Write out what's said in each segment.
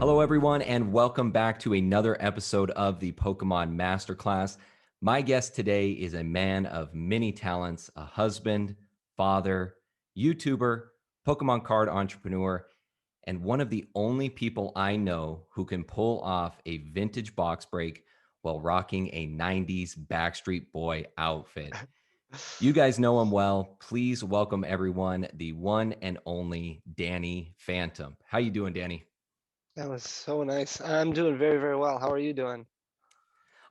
Hello, everyone, and welcome back to another episode of the Pokemon Masterclass. My guest today is a man of many talents, a husband, father, YouTuber, Pokemon card entrepreneur, and one of the only people I know who can pull off a vintage box break while rocking a 90s Backstreet Boy outfit. You guys know him well. Please welcome everyone, the one and only Danny Phantump. How you doing, Danny? That was so nice. I'm doing very, very well. How are you doing?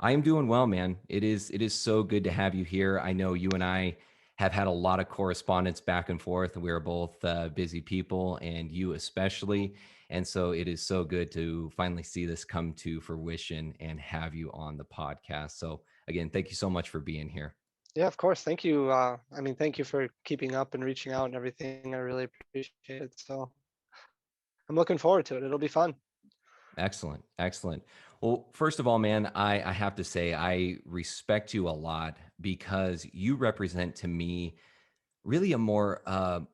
I am doing well, man. It is so good to have you here. I know you and I have had a lot of correspondence back and forth, and we are both busy people, and you especially. And so it is so good to finally see this come to fruition and have you on the podcast. So again, thank you so much for being here. Yeah, of course. Thank you. Thank you for keeping up and reaching out and everything. I really appreciate it. So I'm looking forward to it. It'll be fun. Excellent. Excellent. Well, first of all, man, I have to say I respect you a lot because you represent to me really a more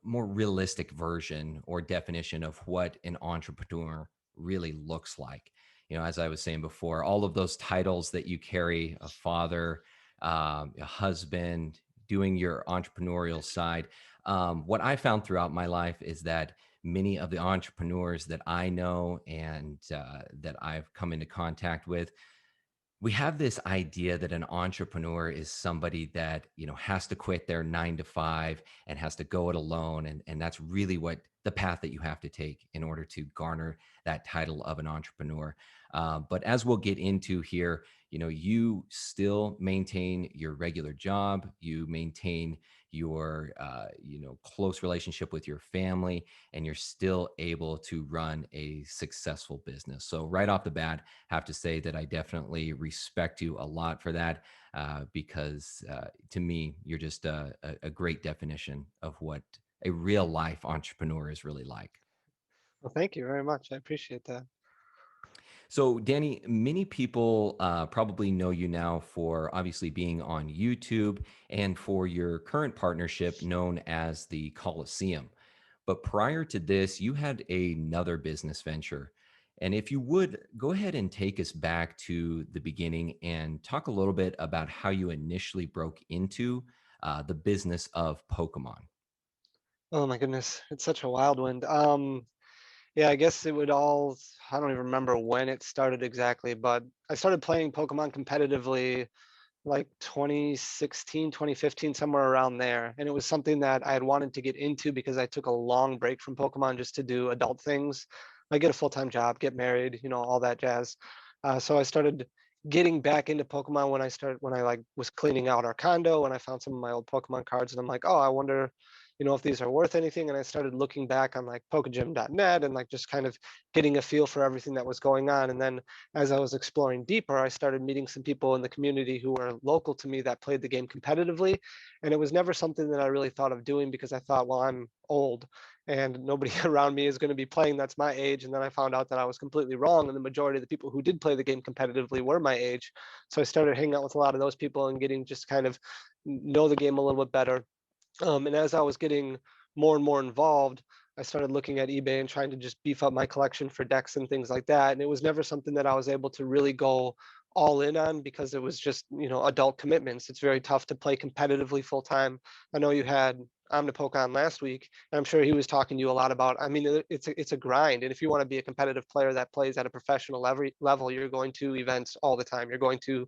realistic version or definition of what an entrepreneur really looks like. You know, as I was saying before, all of those titles that you carry, a father, a husband, doing your entrepreneurial side. What I found throughout my life is that many of the entrepreneurs that I know and that I've come into contact with, we have this idea that an entrepreneur is somebody that has to quit their 9 to 5 and has to go it alone, and that's really what the path that you have to take in order to garner that title of an entrepreneur. But as we'll get into here, you still maintain your regular job, you maintain your close relationship with your family, and you're still able to run a successful business. So right off the bat, have to say that I definitely respect you a lot for that, because to me, you're just a great definition of what a real life entrepreneur is really like. Well, thank you very much. I appreciate that. So, Danny, many people probably know you now for obviously being on YouTube and for your current partnership known as the Coliseum. But prior to this, you had another business venture. And if you would go ahead and take us back to the beginning and talk a little bit about how you initially broke into the business of Pokemon. Oh my goodness, it's such a wild one. Yeah, I guess it would all, I don't even remember when it started exactly, but I started playing Pokemon competitively like 2016, 2015, somewhere around there. And it was something that I had wanted to get into because I took a long break from Pokemon just to do adult things. I get a full-time job, get married, all that jazz. So I started getting back into Pokemon when I like was cleaning out our condo and I found some of my old Pokemon cards and I'm like, oh, I wonder, if these are worth anything. And I started looking back on like pokegym.net and like just kind of getting a feel for everything that was going on. And then as I was exploring deeper, I started meeting some people in the community who were local to me that played the game competitively. And it was never something that I really thought of doing because I thought, well, I'm old and nobody around me is going to be playing that's my age. And then I found out that I was completely wrong. And the majority of the people who did play the game competitively were my age. So I started hanging out with a lot of those people and getting just kind of know the game a little bit better. And as I was getting more and more involved, I started looking at eBay and trying to just beef up my collection for decks and things like that. And it was never something that I was able to really go all in on because it was just, adult commitments. It's very tough to play competitively full time. I know you had Omnipoke on last week, and I'm sure he was talking to you a lot about. I mean, it's a grind, and if you want to be a competitive player that plays at a professional level, you're going to events all the time. You're going to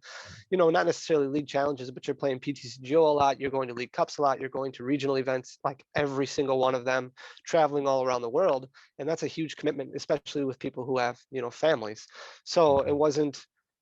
not necessarily league challenges, but you're playing PTCGO a lot. You're going to league cups a lot. You're going to regional events, like every single one of them, traveling all around the world. And that's a huge commitment, especially with people who have, families. So Mhm.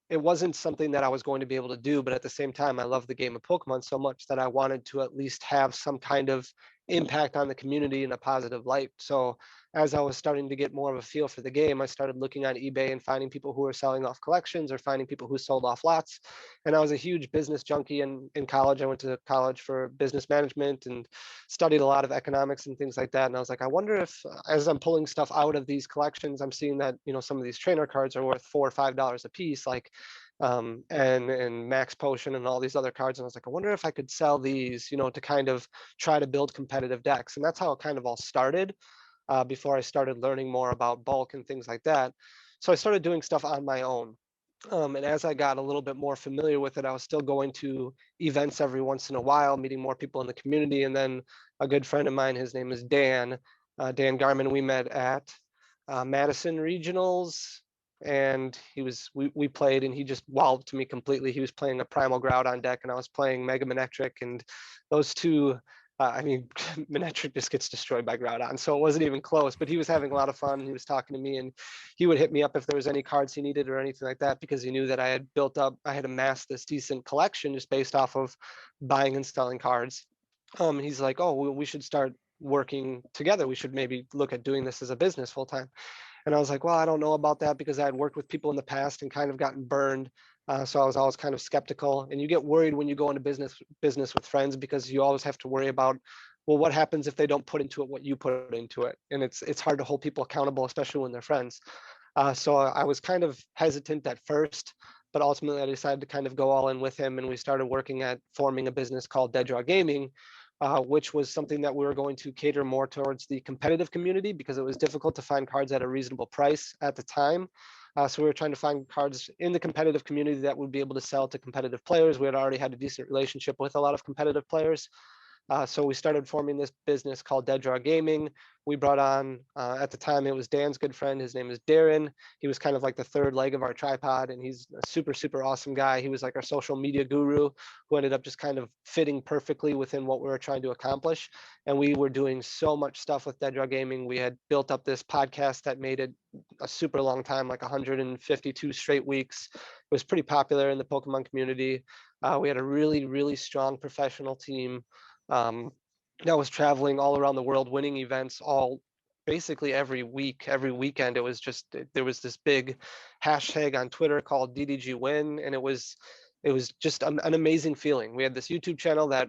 it wasn't something that I was going to be able to do, but at the same time, I love the game of Pokemon so much that I wanted to at least have some kind of impact on the community in a positive light. So as I was starting to get more of a feel for the game, I started looking on eBay and finding people who were selling off collections or finding people who sold off lots. And I was a huge business junkie in college. I went to college for business management and studied a lot of economics and things like that. And I was like, I wonder if as I'm pulling stuff out of these collections, I'm seeing that, some of these trainer cards are worth $4 or $5 a piece, like and Max Potion and all these other cards. And I was like, I wonder if I could sell these, to kind of try to build competitive decks. And that's how it kind of all started before I started learning more about bulk and things like that. So I started doing stuff on my own. And as I got a little bit more familiar with it, I was still going to events every once in a while, meeting more people in the community. And then a good friend of mine, his name is Dan, Dan Garman, we met at Madison Regionals. And we played, and he just wowed to me completely. He was playing a Primal Grout on deck, and I was playing Mega Manectric. And those two, I mean, Manectric just gets destroyed by Groudon, so it wasn't even close. But he was having a lot of fun. He was talking to me, and he would hit me up if there was any cards he needed or anything like that, because he knew that I had amassed this decent collection just based off of buying and selling cards. He's like, oh, we should start working together. We should maybe look at doing this as a business full time. And I was like, well, I don't know about that, because I had worked with people in the past and kind of gotten burned. So I was always kind of skeptical. And you get worried when you go into business with friends, because you always have to worry about, well, what happens if they don't put into it what you put into it? And it's hard to hold people accountable, especially when they're friends. So I was kind of hesitant at first, but ultimately I decided to kind of go all in with him, and we started working at forming a business called Dead Draw Gaming, which was something that we were going to cater more towards the competitive community, because it was difficult to find cards at a reasonable price at the time. So we were trying to find cards in the competitive community that would be able to sell to competitive players. We had already had a decent relationship with a lot of competitive players. So we started forming this business called Dead Draw Gaming. We brought on, at the time, it was Dan's good friend. His name is Darren. He was kind of like the third leg of our tripod, and he's a super, super awesome guy. He was like our social media guru, who ended up just kind of fitting perfectly within what we were trying to accomplish. And we were doing so much stuff with Dead Draw Gaming. We had built up this podcast that made it a super long time, like 152 straight weeks. It was pretty popular in the Pokemon community. We had a really, really strong professional team, um, that was traveling all around the world, winning events all basically every week, every weekend. It was just, there was this big hashtag on Twitter called DDG Win, and it was just an amazing feeling. We had this YouTube channel that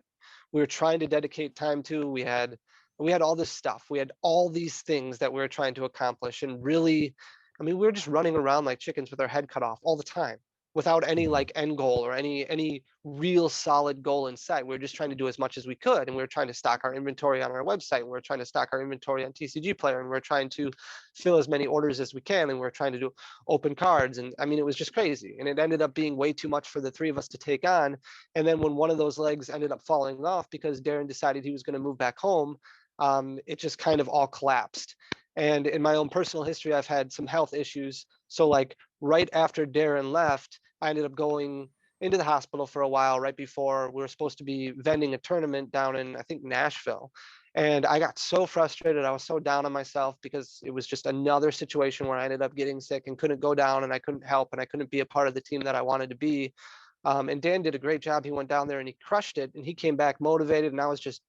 we were trying to dedicate time to. We had all this stuff. We had all these things that we were trying to accomplish, and really, I mean, we were just running around like chickens with our head cut off all the time, without any Mhm. like end goal or any real solid goal in sight. We were just trying to do as much as we could, and we were trying to stock our inventory on our website. We were trying to stock our inventory on TCG Player, and we are trying to fill as many orders as we can, and we are trying to do open cards. And I mean, it was just crazy, and it ended up being way too much for the three of us to take on. And then when one of those legs ended up falling off because Darren decided he was going to move back home, it just kind of all collapsed. And in my own personal history, I've had some health issues. So like right after Darren left, I ended up going into the hospital for a while right before we were supposed to be vending a tournament down in, I think, Nashville. And I got so frustrated. I was so down on myself, because it was just another situation where I ended up getting sick and couldn't go down, and I couldn't help, and I couldn't be a part of the team that I wanted to be. And Dan did a great job. He went down there and he crushed it, and he came back motivated. And I was just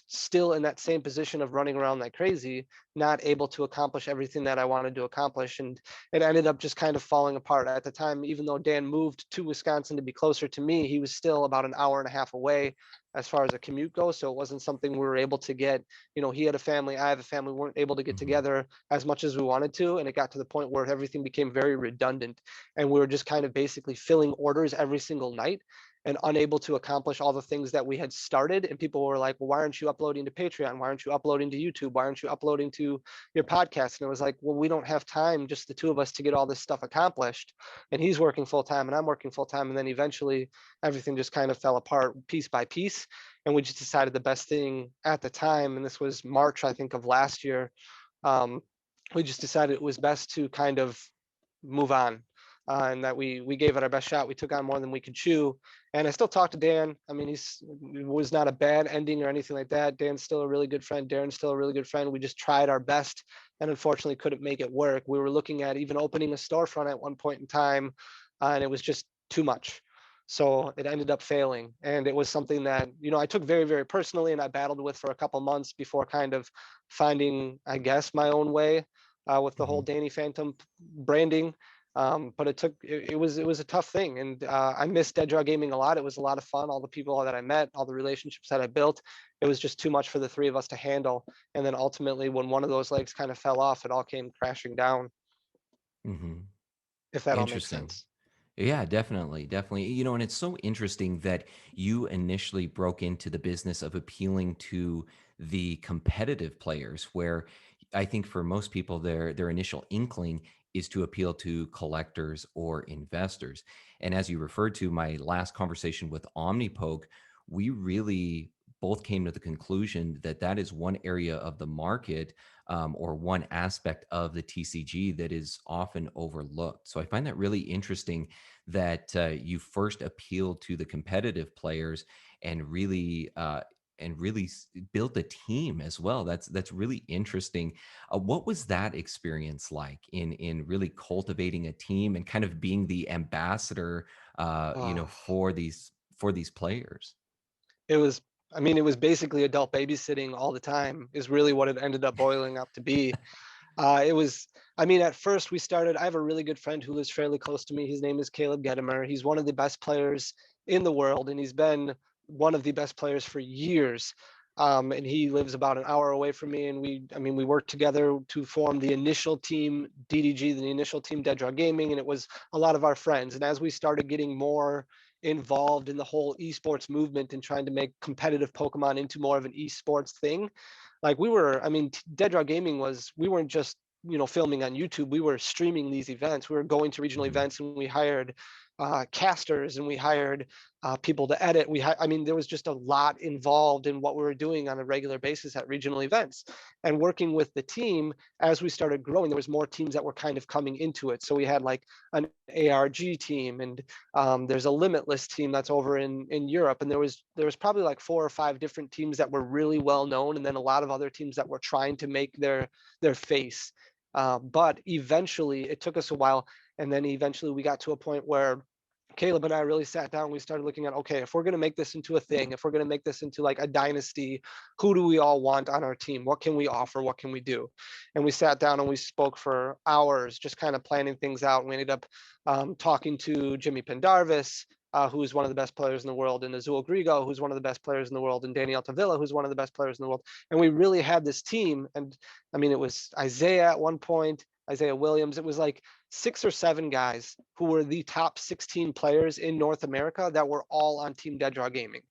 still in that same position of running around like crazy, not able to accomplish everything that I wanted to accomplish. And it ended up just kind of falling apart. At the time, even though Dan moved to Wisconsin to be closer to me, he was still about an hour and a half away as far as a commute goes. So it wasn't something we were able to get. He had a family, I have a family, we weren't able to get Mhm. together as much as we wanted to. And it got to the point where everything became very redundant. And we were just kind of basically filling orders every single night, and unable to accomplish all the things that we had started. And people were like, well, why aren't you uploading to Patreon? Why aren't you uploading to YouTube? Why aren't you uploading to your podcast? And it was like, well, we don't have time, just the two of us, to get all this stuff accomplished. And he's working full time and I'm working full time. And then eventually everything just kind of fell apart piece by piece. And we just decided the best thing at the time, and this was March, I think, of last year, um, we just decided it was best to kind of move on, and that we gave it our best shot. We took on more than we could chew, and I still talk to Dan. I mean, it was not a bad ending or anything like that. Dan's still a really good friend. Darren's still a really good friend. We just tried our best, and unfortunately couldn't make it work. We were looking at even opening a storefront at one point in time, and it was just too much. So it ended up failing, and it was something that I took very, very personally, and I battled with for a couple months before kind of finding, I guess, my own way with the whole Mhm. Danny Phantump branding. But it was a tough thing, and I miss Dead Draw Gaming a lot. It was a lot of fun. All the people that I met, all the relationships that I built, it was just too much for the three of us to handle. And then ultimately, when one of those legs kind of fell off, it all came crashing down. Mhm. If that all makes Interesting. sense. Yeah, definitely, definitely. And it's so interesting that you initially broke into the business of appealing to the competitive players, where I think for most people, their initial inkling is to appeal to collectors or investors. And as you referred to my last conversation with Omnipoke, we really both came to the conclusion that that is one area of the market, or one aspect of the TCG that is often overlooked. So I find that really interesting that you first appealed to the competitive players and really build a team as well. That's really interesting. What was that experience like in really cultivating a team and kind of being the ambassador, Oh, for these players? it was, I mean, it was basically adult babysitting all the time is really what it ended up boiling up to be. It was, I mean, at first we started, I have a really good friend who lives fairly close to me. His name is Caleb Gedimer. He's one of the best players in the world, and he's been one of the best players for years. And he lives about an hour away from me. And I mean, we worked together to form the initial team DDG, the initial team Dead Draw Gaming, and it was a lot of our friends. And as we started getting more involved in the whole esports movement and trying to make competitive Pokemon into more of an esports thing, like we were, I mean, Dead Draw Gaming was, we weren't just, filming on YouTube. We were streaming these events. We were going to regional Mhm. events, and we hired casters, and we hired people to edit. I mean, there was just a lot involved in what we were doing on a regular basis at regional events. And working with the team, as we started growing, there was more teams that were kind of coming into it. So we had like an ARG team, and there's a Limitless team that's over in Europe, and there was probably like 4 or 5 different teams that were really well known, and then a lot of other teams that were trying to make their face. But eventually, it took us a while, and then eventually we got to a point where Caleb and I really sat down. We started looking at, okay, if we're going to make this into a thing, if we're going to make this into like a dynasty, who do we all want on our team? What can we offer? What can we do? And we sat down and we spoke for hours, just kind of planning things out. And we ended up talking to Jimmy Pendarvis, who's one of the best players in the world, and Azul Grigo, who's one of the best players in the world, and Daniel Tavilla, who's one of the best players in the world. And we really had this team. And I mean, it was Isaiah at one point, Isaiah Williams. It was like 6 or 7 guys who were the top 16 players in North America that were all on Team Dead Draw Gaming.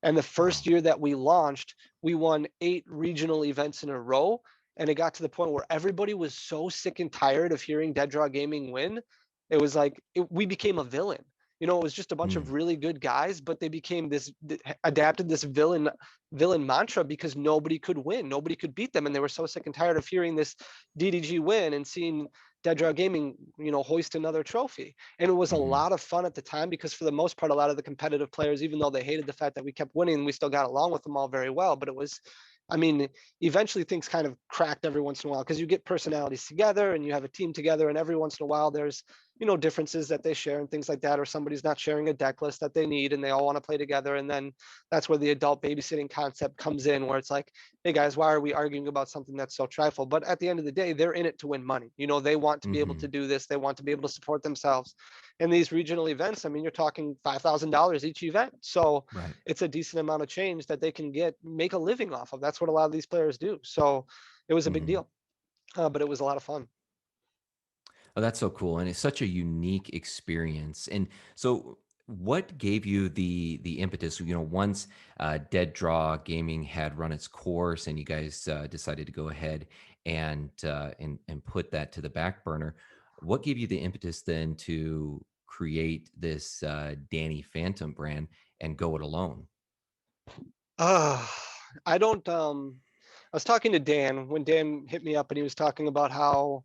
And the first Wow. year that we launched, we won 8 regional events in a row. And it got to the point where everybody was so sick and tired of hearing Dead Draw Gaming win. It was like we became a villain. It was just a bunch of Mm. really good guys, but they became adapted this villain mantra because nobody could win, nobody could beat them, and they were so sick and tired of hearing this DDG win and seeing Dead Draw Gaming, hoist another trophy. And it was a Mhm. lot of fun at the time because for the most part, a lot of the competitive players, even though they hated the fact that we kept winning, we still got along with them all very well. But it was, I mean, eventually things kind of cracked every once in a while because you get personalities together and you have a team together, and every once in a while there's differences that they share and things like that, or somebody's not sharing a deck list that they need and they all want to play together. And then that's where the adult babysitting concept comes in, where it's like, hey guys, why are we arguing about something that's so trifle? But at the end of the day, they're in it to win money. They want to be able to Mhm. do this, they want to be able to support themselves. And these regional events, I mean, you're talking $5,000 each event, so Right. it's a decent amount of change that they can make a living off of. That's what a lot of these players do. So it was a big Mhm. deal, but it was a lot of fun. Oh, that's so cool, and it's such a unique experience. And so, what gave you the impetus? Once Dead Draw Gaming had run its course, and you guys decided to go ahead and put that to the back burner. What gave you the impetus then to create this Danny Phantom brand and go it alone? Uh, I don't I was talking to Dan when Dan hit me up, and he was talking about how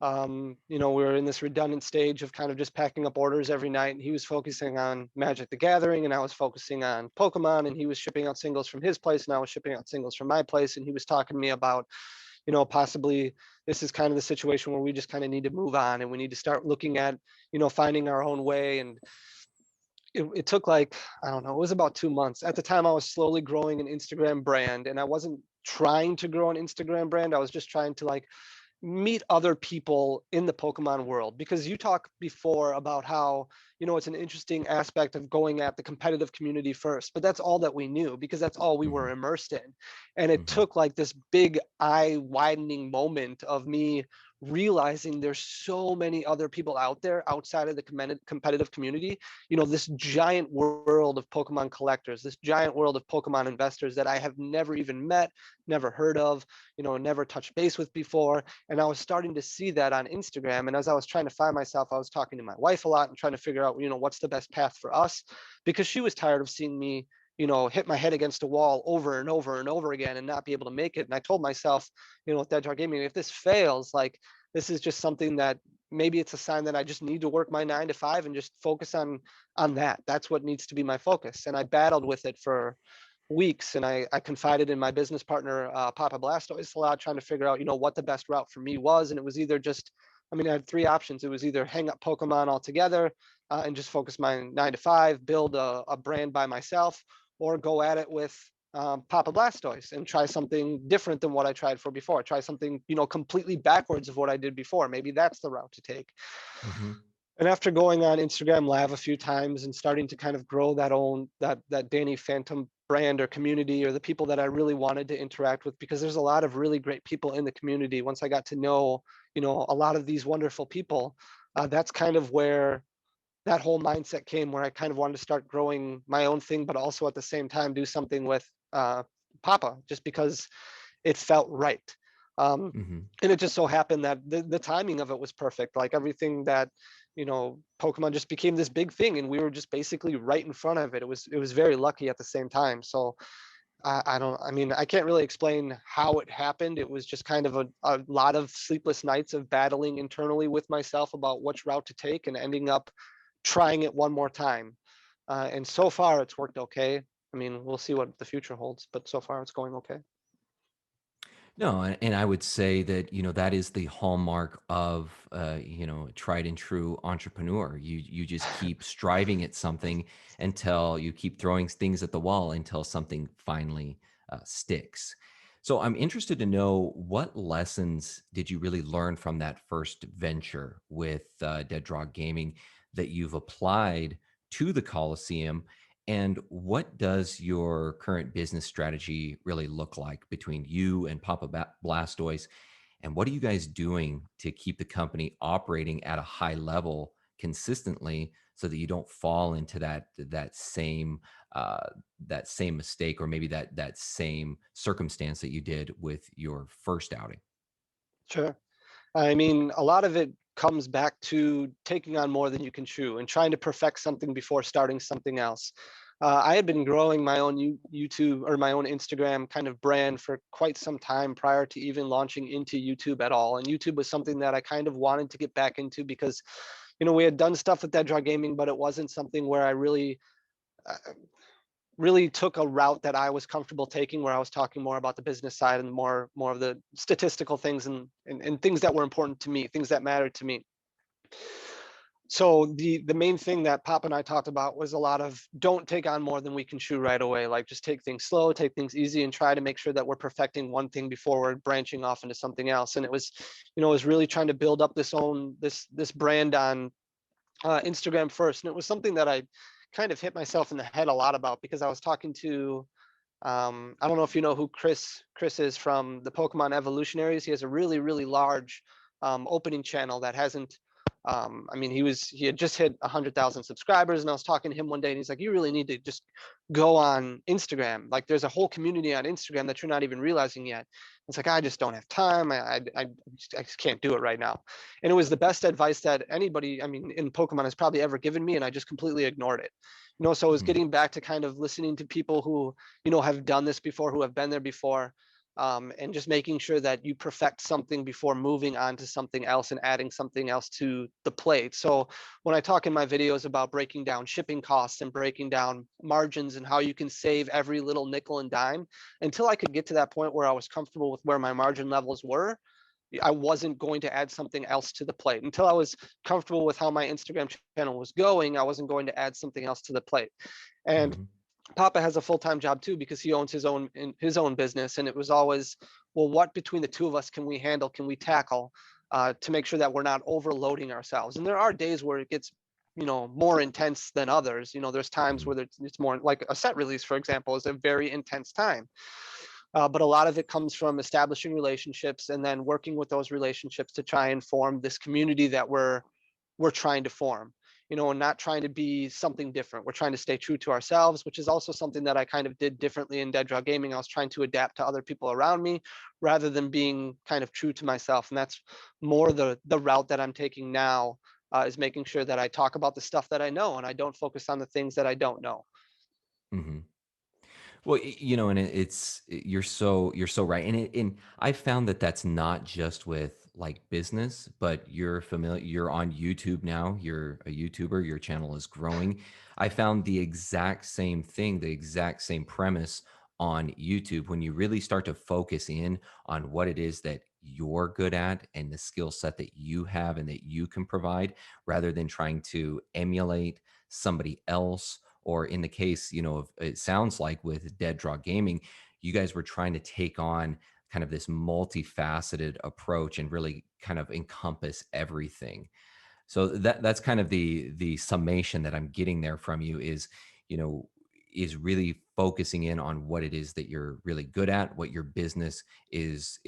we were in this redundant stage of kind of just packing up orders every night, and he was focusing on Magic the Gathering and I was focusing on Pokemon, and he was shipping out singles from his place and I was shipping out singles from my place, and he was talking to me about, possibly this is kind of the situation where we just kind of need to move on and we need to start looking at, finding our own way. And it took like, I don't know, it was about 2 months. At the time, I was slowly growing an Instagram brand, and I wasn't trying to grow an Instagram brand. I was just trying to like meet other people in the Pokemon world, because you talked before about how, it's an interesting aspect of going at the competitive community first, but that's all that we knew because that's all we were Hmm. immersed in. And it Hmm. took like this big eye widening moment of me realizing there's so many other people out there outside of the competitive community, this giant world of Pokemon collectors, this giant world of Pokemon investors that I have never even met, never heard of, never touched base with before. And I was starting to see that on Instagram. And as I was trying to find myself, I was talking to my wife a lot and trying to figure out, what's the best path for us, because she was tired of seeing me hit my head against a wall over and over and over again and not be able to make it. And I told myself, with Dead Jar Gaming, if this fails, like, this is just something that maybe it's a sign that I just need to work my 9 to 5 and just focus on that. That's what needs to be my focus. And I battled with it for weeks, and I confided in my business partner, Papa Blastoise, a lot, trying to figure out, what the best route for me was. And it was either just, I had 3 options. It was either hang up Pokemon altogether, and just focus my 9 to 5, build a brand by myself, or go at it with Papa Blastoise and try something different than what I tried for before. Try something, completely backwards of what I did before. Maybe that's the route to take. Mm-hmm. And after going on Instagram Live a few times and starting to kind of grow that Danny Phantump brand or community, or the people that I really wanted to interact with, because there's a lot of really great people in the community. Once I got to know, a lot of these wonderful people, that's kind of where that whole mindset came, where I kind of wanted to start growing my own thing, but also at the same time do something with Papa, just because it felt right. Um, Mm-hmm. and it just so happened that the timing of it was perfect. Like everything that, Pokemon just became this big thing, and we were just basically right in front of it. It was very lucky at the same time. So I can't really explain how it happened. It was just kind of a lot of sleepless nights of battling internally with myself about which route to take, and ending up trying it one more time. And so far it's worked okay. We'll see what the future holds, but so far it's going okay. No, and I would say that, that is the hallmark of, a tried and true entrepreneur. You just keep striving at something until you keep throwing things at the wall until something finally sticks. So I'm interested to know, what lessons did you really learn from that first venture with Dead Draw Gaming that you've applied to the Coliseum? And what does your current business strategy really look like between you and Papa Blastoise? And what are you guys doing to keep the company operating at a high level consistently, so that you don't fall into uh, that same mistake, or maybe that same circumstance that you did with your first outing? Sure. A lot of it comes back to taking on more than you can chew and trying to perfect something before starting something else. I had been growing my own YouTube, or my own Instagram kind of brand, for quite some time prior to even launching into YouTube at all. And YouTube was something that I kind of wanted to get back into, because, we had done stuff with Dead Draw Gaming, but it wasn't something where I uh, really took a route that I was comfortable taking, where I was talking more about the business side and more of the statistical things, and things that were important to me, things that mattered to me. So the main thing that Pop and I talked about was a lot of, don't take on more than we can chew right away. Like, just take things slow, take things easy, and try to make sure that we're perfecting one thing before we're branching off into something else. And it was really trying to build up this brand on Instagram first. And it was something that I kind of hit myself in the head a lot about, because I was talking to, I don't know if you know who Chris is from the Pokemon Evolutionaries. He has a really large opening channel that hasn't. He had just hit 100,000 subscribers, and I was talking to him one day, and he's like, "You really need to just go on Instagram. Like, there's a whole community on Instagram that you're not even realizing yet." It's like, I just don't have time. I just can't do it right now. And it was the best advice that anybody, in Pokemon, has probably ever given me, and I just completely ignored it. So I was Mhm. getting back to kind of listening to people who, have done this before, who have been there before, and just making sure that you perfect something before moving on to something else and adding something else to the plate. So when I talk in my videos about breaking down shipping costs and breaking down margins and how you can save every little nickel and dime, until I could get to that point where I was comfortable with where my margin levels were, I wasn't going to add something else to the plate. Until I was comfortable with how my Instagram channel was going, I wasn't going to add something else to the plate. And Mhm. Papa has a full-time job too, because he owns his own business. And it was always, well, what between the two of us can we handle, can we tackle, to make sure that we're not overloading ourselves. And there are days where it gets, more intense than others. There's times Mhm. where it's more like a set release, for example, is a very intense time. But a lot of it comes from establishing relationships and then working with those relationships to try and form this community that we're trying to form, and not trying to be something different. We're trying to stay true to ourselves, which is also something that I kind of did differently in Dead Draw Gaming. I was trying to adapt to other people around me rather than being kind of true to myself. And that's more the route that I'm taking now, is making sure that I talk about the stuff that I know and I don't focus on the things that I don't know. Hmm. Well, and you're so right, and I found that that's not just with like business, but you're familiar. You're on YouTube now. You're a YouTuber. Your channel is growing. I found the exact same thing, the exact same premise on YouTube. When you really start to focus in on what it is that you're good at and the skill set that you have and that you can provide, rather than trying to emulate somebody else, or in the case, of, it sounds like with Dead Draw Gaming, you guys were trying to take on kind of this multifaceted approach and really kind of encompass everything. So that's kind of the summation that I'm getting there from you you know, is really focusing in on what it is that you're really good at, what your business is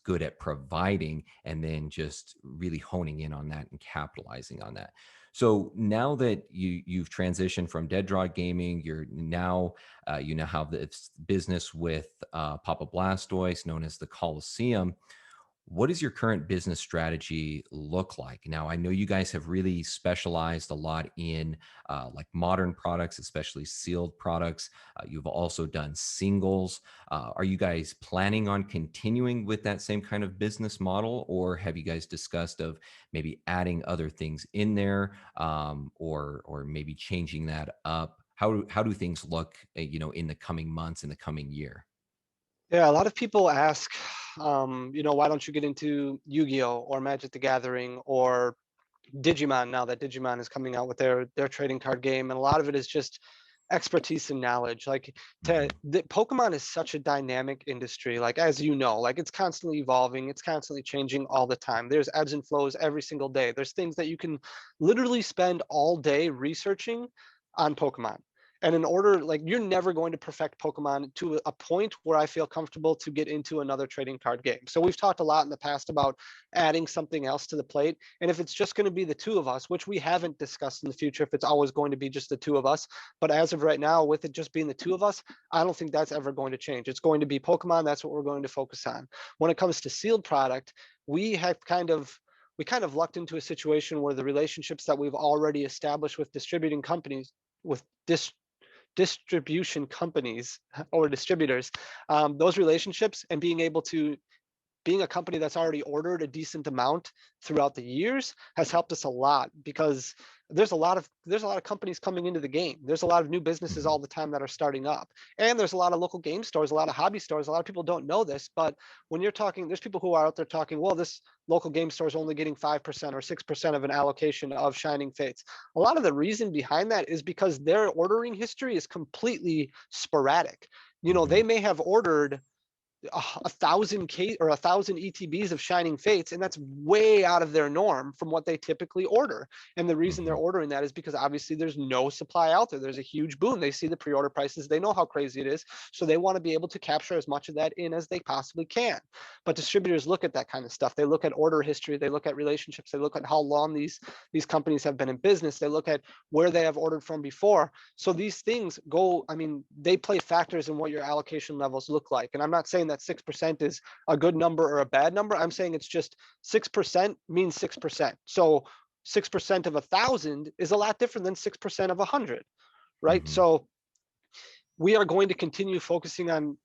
good at providing, and then just really honing in on that and capitalizing on that. So now that you've transitioned from Dead Draw Gaming, you now have this business with Papa Blastoise, known as the Coliseum. What does your current business strategy look like? Now, I know you guys have really specialized a lot in like modern products, especially sealed products. You've also done singles. Are you guys planning on continuing with that same kind of business model, or have you guys discussed of maybe adding other things in there, or maybe changing that up? How do things look, in the coming months, in the coming year? Yeah, a lot of people ask, why don't you get into Yu-Gi-Oh or Magic the Gathering or Digimon, now that Digimon is coming out with their trading card game, and a lot of it is just expertise and knowledge. Like, Hmm. the Pokemon is such a dynamic industry. Like, as you know, like, it's constantly evolving, it's constantly changing all the time. There's ebbs and flows every single day. There's things that you can literally spend all day researching on Pokemon. And in order, like, you're never going to perfect Pokemon to a point where I feel comfortable to get into another trading card game. So we've talked a lot in the past about adding something else to the plate. And if it's just going to be the two of us, which we haven't discussed in the future, if it's always going to be just the two of us, but as of right now, with it just being the two of us, I don't think that's ever going to change. It's going to be Pokemon. That's what we're going to focus on. When it comes to sealed product, we have kind of lucked into a situation where the relationships that we've already established with distributing companies, with distribution companies or distributors, those relationships and being a company that's already ordered a decent amount throughout the years has helped us a lot, because there's a lot of companies coming into the game. There's a lot of new businesses Hmm. all the time that are starting up, and there's a lot of local game stores, a lot of hobby stores. A lot of people don't know this, but when you're talking, there's people who are out there talking, well, this local game store is only getting 5% or 6% of an allocation of Shining Fates. A lot of the reason behind that is because their ordering history is completely sporadic. They Hmm. may have ordered 1,000 or 1,000 ETBs of Shining Fates, and that's way out of their norm from what they typically order. And the reason they're Hmm. ordering that is because obviously there's no supply out there. There's a huge boom. They see the pre-order prices. They know how crazy it is, so they want to be able to capture as much of that in as they possibly can. But distributors look at that kind of stuff. They look at order history. They look at relationships. They look at how long these companies have been in business. They look at where they have ordered from before. So these things go, I mean, they play factors in what your allocation levels look like. And I'm not saying that 6% is a good number or a bad number. I'm saying it's just 6% means 6%. So 6% of 1,000 is a lot different than 6% of 100, right? Hmm. So we are going to continue focusing on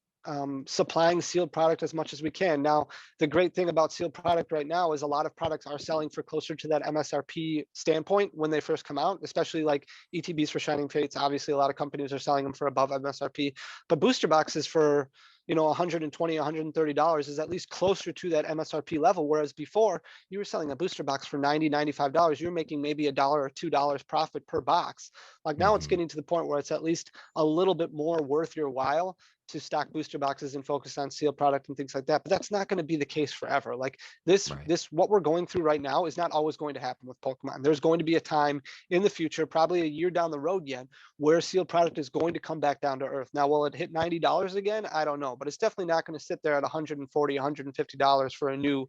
supplying sealed product as much as we can. Now, the great thing about sealed product right now is a lot of products are selling for closer to that MSRP standpoint when they first come out, especially like ETBs for Shining Fates. Obviously, a lot of companies are selling them for above MSRP, but booster boxes for $120, $130 is at least closer to that MSRP level. Whereas before, you were selling a booster box for $90, $95. You're making maybe $1 or $2 profit per box. Like, now it's Hmm. getting to the point where it's at least a little bit more worth your while to stock booster boxes and focus on sealed product and things like that. But that's not going to be the case forever. Like Right. this what we're going through right now is not always going to happen with Pokemon. There's going to be a time in the future, probably a year down the road yet, where sealed product is going to come back down to earth. Now, will it hit $90 again? I don't know, but it's definitely not going to sit there at $140, $150 for a new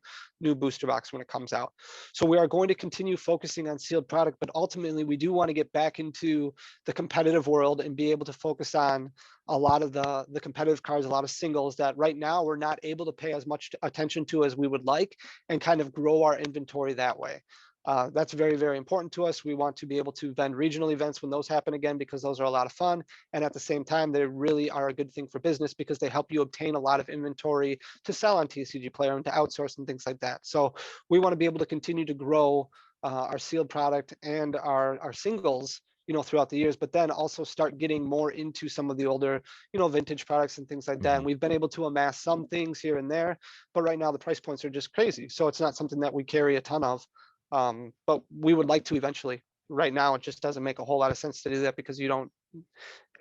booster box when it comes out. So we are going to continue focusing on sealed product, but ultimately we do want to get back into the competitive world and be able to focus on a lot of the competitive cards, a lot of singles that right now we're not able to pay as much attention to as we would like, and kind of grow our inventory that way. That's very, very important to us. We want to be able to vend regional events when those happen again, because those are a lot of fun. And at the same time, they really are a good thing for business because they help you obtain a lot of inventory to sell on TCG Player and to outsource and things like that. So we want to be able to continue to grow our sealed product and our singles, throughout the years, but then also start getting more into some of the older, vintage products and things like that. And Hmm. we've been able to amass some things here and there, but right now the price points are just crazy. So it's not something that we carry a ton of. But we would like to eventually. Right now, it just doesn't make a whole lot of sense to do that because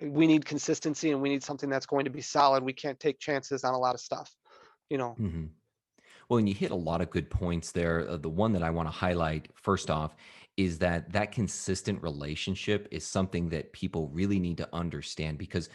we need consistency and we need something that's going to be solid. We can't take chances on a lot of stuff, you know. Hmm. Well, and you hit a lot of good points there. The one that I want to highlight first off is that that consistent relationship is something that people really need to understand, because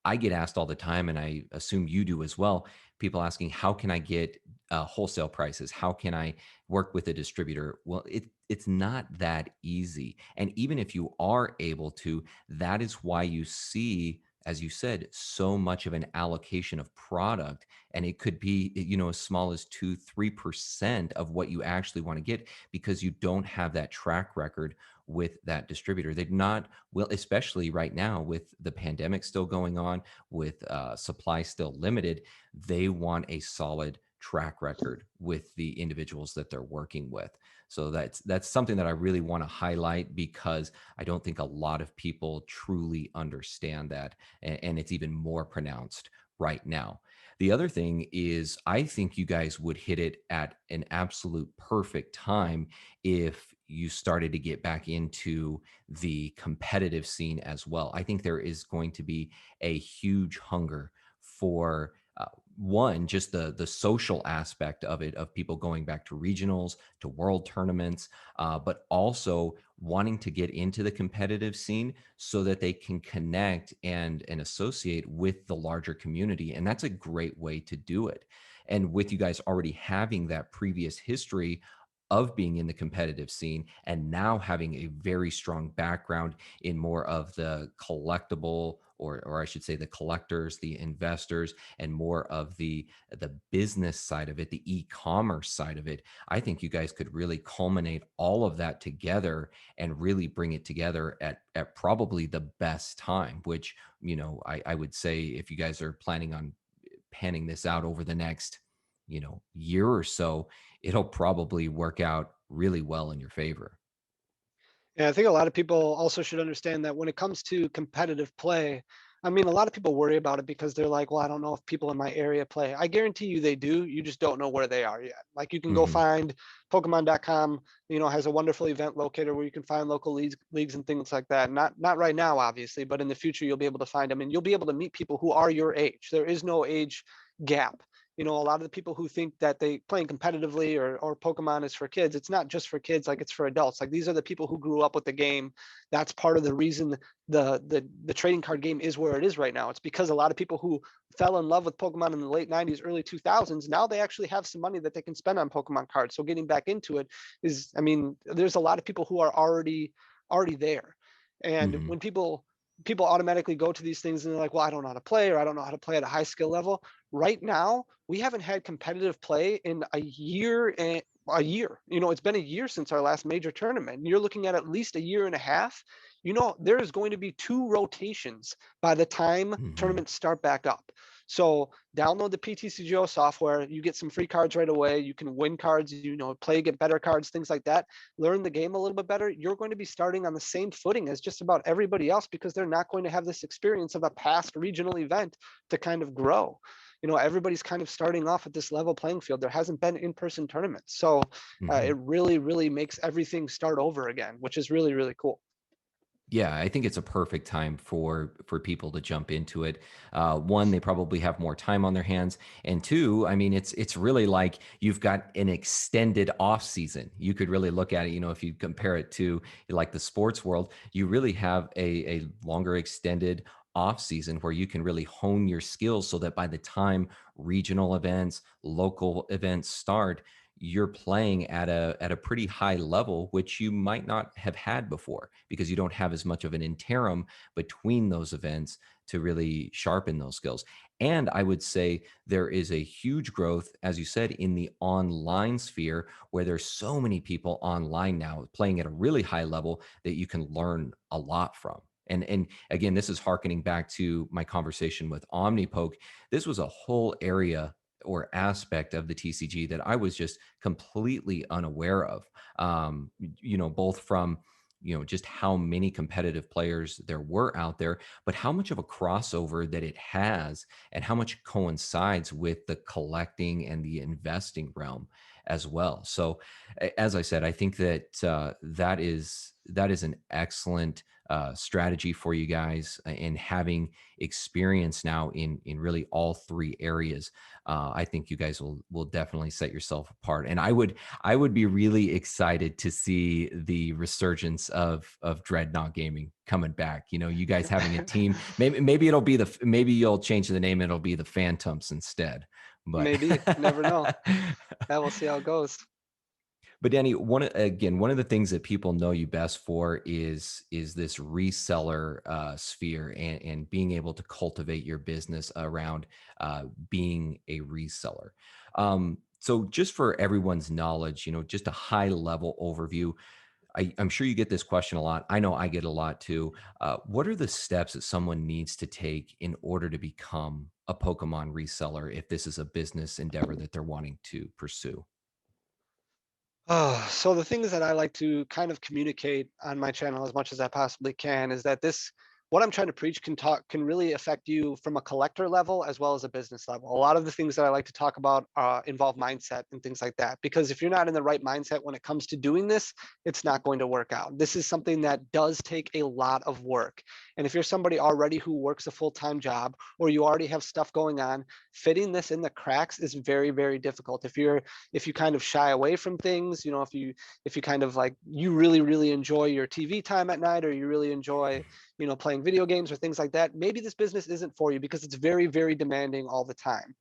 I get asked all the time, and I assume you do as well. People asking, "How can I get wholesale prices? How can I work with a distributor?" Well, it's not that easy. And even if you are able to, that is why you see, as you said, so much of an allocation of product, and it could be as small as 2-3% of what you actually want to get, because you don't have that track record with that distributor. They're not, well, especially right now with the pandemic still going on, with supply still limited. They want a solid track record with the individuals that they're working with. So that's something that I really want to highlight, because I don't think a lot of people truly understand that, and it's even more pronounced right now. The other thing is, I think you guys would hit it at an absolute perfect time if you started to get back into the competitive scene as well. I think there is going to be a huge hunger for one, just the social aspect of it, of people going back to regionals, to world tournaments, but also wanting to get into the competitive scene so that they can connect and associate with the larger community. And that's a great way to do it. And with you guys already having that previous history of being in the competitive scene, and now having a very strong background in more of the collectible, or I should say the collectors, the investors, and more of the business side of it, the e-commerce side of it, I think you guys could really culminate all of that together and really bring it together at probably the best time, which, I would say, if you guys are planning on panning this out over the next, year or so, it'll probably work out really well in your favor. Yeah, I think a lot of people also should understand that when it comes to competitive play, I mean, a lot of people worry about it because they're like, well, I don't know if people in my area play. I guarantee you they do. You just don't know where they are yet. Like you can go Hmm. find Pokemon.com, has a wonderful event locator where you can find local leagues and things like that. Not right now, obviously, but in the future you'll be able to find them and you'll be able to meet people who are your age. There is no age gap. A lot of the people who think that they playing competitively or Pokemon is for kids, it's not just for kids, like it's for adults. Like these are the people who grew up with the game. That's part of the reason the trading card game is where it is right now. It's because a lot of people who fell in love with Pokemon in the late 90s, early 2000s, now they actually have some money that they can spend on Pokemon cards. So getting back into it is, I mean, there's a lot of people who are already there. And Hmm. when people automatically go to these things and they're like, well, I don't know how to play, or I don't know how to play at a high skill level. Right now, we haven't had competitive play in a year and a year. It's been a year since our last major tournament. You're looking at least a year and a half. There is going to be 2 rotations by the time Hmm. tournaments start back up. So download the PTCGO software. You get some free cards right away. You can win cards, play, get better cards, things like that. Learn the game a little bit better. You're going to be starting on the same footing as just about everybody else because they're not going to have this experience of a past regional event to kind of grow. Everybody's kind of starting off at this level playing field. There hasn't been in-person tournaments. So Hmm. it really, really makes everything start over again, which is really, really cool. Yeah, I think it's a perfect time for people to jump into it. One, they probably have more time on their hands, and two, I mean, it's really like you've got an extended off season. You could really look at it, if you compare it to like the sports world, you really have a longer extended off season where you can really hone your skills so that by the time regional events, local events start, you're playing at a pretty high level, which you might not have had before because you don't have as much of an interim between those events to really sharpen those skills. And I would say there is a huge growth, as you said, in the online sphere where there's so many people online now playing at a really high level that you can learn a lot from. And again, this is harkening back to my conversation with OmniPoke. This was a whole area or aspect of the TCG that I was just completely unaware of. Both from just how many competitive players there were out there, but how much of a crossover that it has, and how much coincides with the collecting and the investing realm as well. So, as I said, I think that that is an excellent strategy for you guys, in having experience now in really all three areas. I think you guys will definitely set yourself apart. And I would be really excited to see the resurgence of Dreadnought Gaming coming back. You guys having a team. Maybe maybe you'll change the name. It'll be the Phantumps instead. But Maybe, never know. Yeah, we'll see how it goes. But Danny, one of the things that people know you best for is this reseller sphere, and being able to cultivate your business around being a reseller. So just for everyone's knowledge, just a high level overview. I'm sure you get this question a lot. I know I get a lot too. What are the steps that someone needs to take in order to become a Pokemon reseller if this is a business endeavor that they're wanting to pursue? So the things that I like to kind of communicate on my channel as much as I possibly can is that what I'm trying to preach can really affect you from a collector level as well as a business level. A lot of the things that I like to talk about involve mindset and things like that, because if you're not in the right mindset when it comes to doing this, it's not going to work out. This is something that does take a lot of work. And if you're somebody already who works a full-time job, or you already have stuff going on, fitting this in the cracks is very, very difficult. If you kind of shy away from things, if you kind of like, you really, really enjoy your TV time at night, or you really enjoy, playing video games or things like that, maybe this business isn't for you because it's very, very demanding all the time.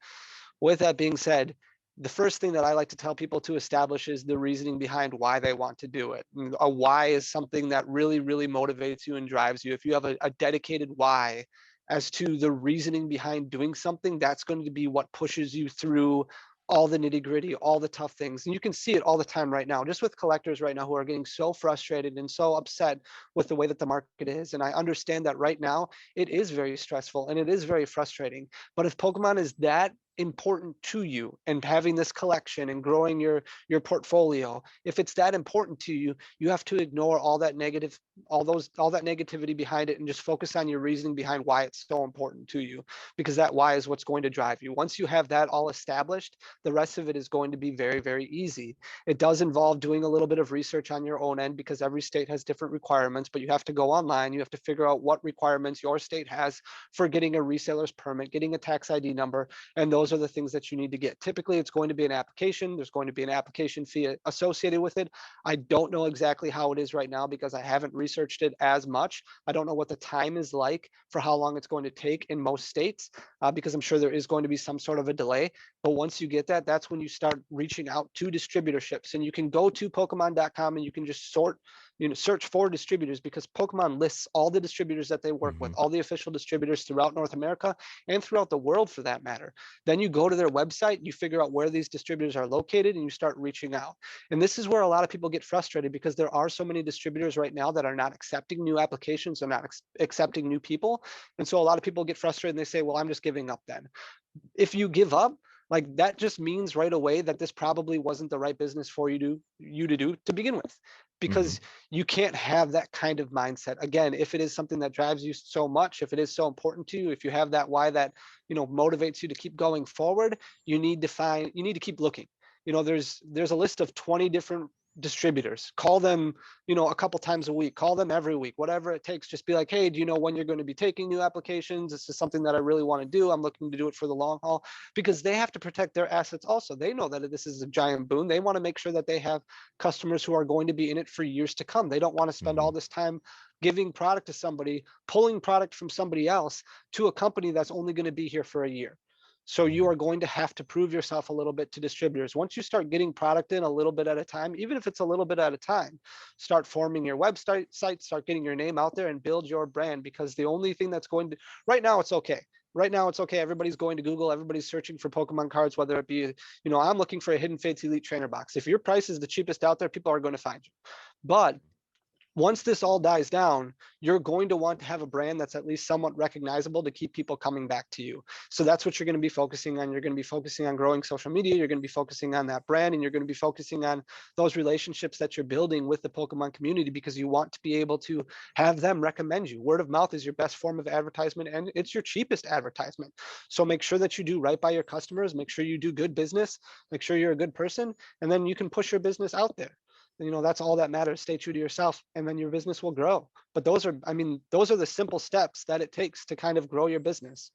With that being said, the first thing that I like to tell people to establish is the reasoning behind why they want to do it. And a why is something that really, really motivates you and drives you. If you have a dedicated why as to the reasoning behind doing something, that's going to be what pushes you through all the nitty gritty, all the tough things. And you can see it all the time right now, just with collectors right now who are getting so frustrated and so upset with the way that the market is. And I understand that right now it is very stressful and it is very frustrating. But if Pokemon is that important to you, and having this collection and growing your portfolio, if it's that important to you, you have to ignore all that negativity behind it and just focus on your reasoning behind why it's so important to you, because that why is what's going to drive you. Once you have that all established, the rest of it is going to be very, very easy. It does involve doing a little bit of research on your own end, because every state has different requirements, but you have to go online, you have to figure out what requirements your state has for getting a reseller's permit, getting a tax ID number, and those are the things that you need to get. Typically, it's going to be an application. There's going to be an application fee associated with it. I don't know exactly how it is right now because I haven't researched it as much. I don't know what the time is like for how long it's going to take in most states, because I'm sure there is going to be some sort of a delay. But once you get that, that's when you start reaching out to distributorships. And you can go to Pokemon.com and you can just search for distributors, because Pokemon lists all the distributors that they work with, Mhm. all the official distributors throughout North America and throughout the world for that matter. Then you go to their website, you figure out where these distributors are located, and you start reaching out. And this is where a lot of people get frustrated, because there are so many distributors right now that are not accepting new applications, they're not accepting new people. And so a lot of people get frustrated and they say, well, I'm just giving up then. If you give up, like, that just means right away that this probably wasn't the right business for you to do to begin with, because Mhm. you can't have that kind of mindset. Again, if it is something that drives you so much, if it is so important to you, if you have that why that motivates you to keep going forward, you need to keep looking. There's a list of 20 different distributors. Call them, a couple times a week, call them every week, whatever it takes. Just be like, hey, do you know when you're going to be taking new applications? This is something that I really want to do. I'm looking to do it for the long haul, because they have to protect their assets also. They know that this is a giant boon. They want to make sure that they have customers who are going to be in it for years to come. They don't want to spend Hmm. all this time giving product to somebody, pulling product from somebody else to a company that's only going to be here for a year. So you Hmm. are going to have to prove yourself a little bit to distributors. Once you start getting product in a little bit at a time, even if it's a little bit at a time, start forming your website, start getting your name out there and build your brand. Because the only thing that's going to, right now it's okay. Right now it's okay. Everybody's going to Google, everybody's searching for Pokemon cards, whether it be, I'm looking for a Hidden Fates Elite Trainer box. If your price is the cheapest out there, people are going to find you. But once this all dies down, you're going to want to have a brand that's at least somewhat recognizable to keep people coming back to you. So that's what you're going to be focusing on. You're going to be focusing on growing social media. You're going to be focusing on that brand, and you're going to be focusing on those relationships that you're building with the Pokemon community, because you want to be able to have them recommend you. Word of mouth is your best form of advertisement, and it's your cheapest advertisement. So make sure that you do right by your customers. Make sure you do good business. Make sure you're a good person, and then you can push your business out there. That's all that matters. Stay true to yourself, and then your business will grow. But those are the simple steps that it takes to kind of grow your business.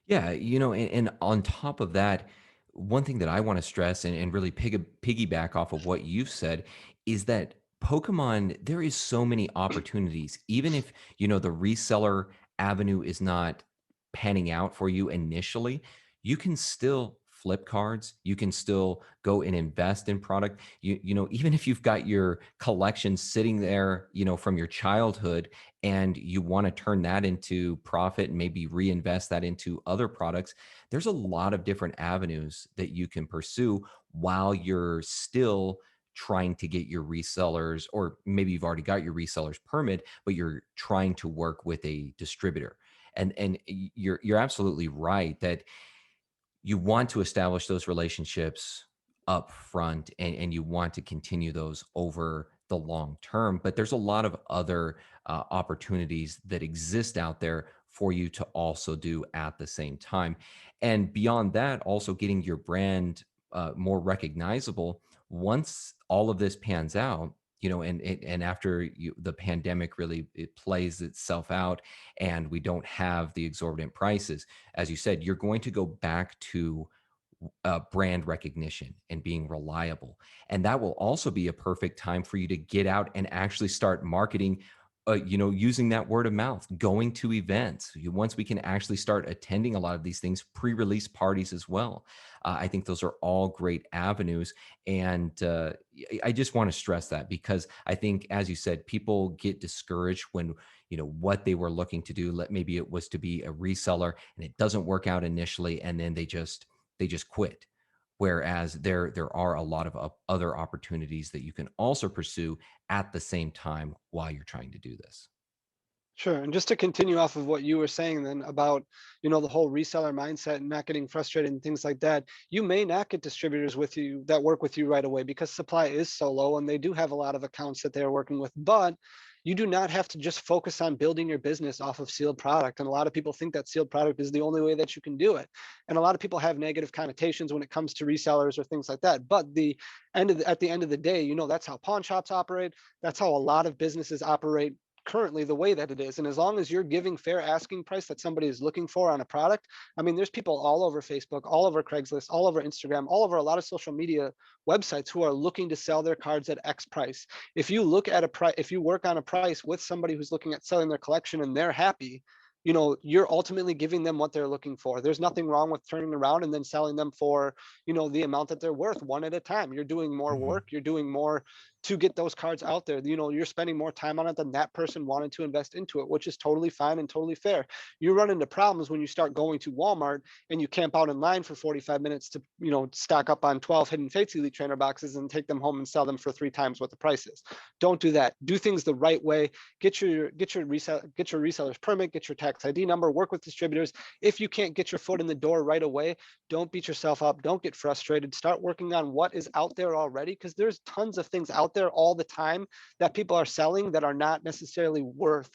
Yeah, and on top of that, one thing that I want to stress and really piggyback off of what you've said is that Pokemon, there is so many opportunities. Even if, the reseller avenue is not panning out for you initially, you can still flip cards. You can still go and invest in product. Even if you've got your collection sitting there, from your childhood, and you want to turn that into profit and maybe reinvest that into other products, there's a lot of different avenues that you can pursue while you're still trying to get your resellers, or maybe you've already got your resellers permit, but you're trying to work with a distributor. And you're absolutely right that you want to establish those relationships up front, and you want to continue those over the long term. But there's a lot of other opportunities that exist out there for you to also do at the same time. And beyond that, also getting your brand more recognizable once all of this pans out. And after the pandemic really it plays itself out, and we don't have the exorbitant prices, as you said, you're going to go back to brand recognition and being reliable. And that will also be a perfect time for you to get out and actually start marketing, using that word of mouth, going to events. Once we can actually start attending a lot of these things, pre-release parties as well. I think those are all great avenues. And I just want to stress that, because I think, as you said, people get discouraged when, what they were looking to do, maybe it was to be a reseller and it doesn't work out initially, and then they just quit. Whereas there are a lot of other opportunities that you can also pursue at the same time while you're trying to do this. Sure. And just to continue off of what you were saying then about, the whole reseller mindset and not getting frustrated and things like that, you may not get distributors with you that work with you right away, because supply is so low and they do have a lot of accounts that they're working with. But you do not have to just focus on building your business off of sealed product. And a lot of people think that sealed product is the only way that you can do it. And a lot of people have negative connotations when it comes to resellers or things like that. But at the end of the day, that's how pawn shops operate. That's how a lot of businesses operate currently, the way that it is. And as long as you're giving fair asking price that somebody is looking for on a product, there's people all over Facebook, all over Craigslist, all over Instagram, all over a lot of social media websites who are looking to sell their cards at X price. If you look at a price, if you work on a price with somebody who's looking at selling their collection and they're happy, you're ultimately giving them what they're looking for. There's nothing wrong with turning around and then selling them for, the amount that they're worth, one at a time. You're doing more Mhm. work, you're doing more to get those cards out there. You're spending more time on it than that person wanted to invest into it, which is totally fine and totally fair. You run into problems when you start going to Walmart and you camp out in line for 45 minutes to, stock up on 12 Hidden Fates Elite Trainer boxes and take them home and sell them for 3 times what the price is. Don't do that. Do things the right way. Get your resellers permit, get your tax ID number, work with distributors. If you can't get your foot in the door right away, don't beat yourself up. Don't get frustrated. Start working on what is out there already, because there's tons of things out there all the time that people are selling that are not necessarily worth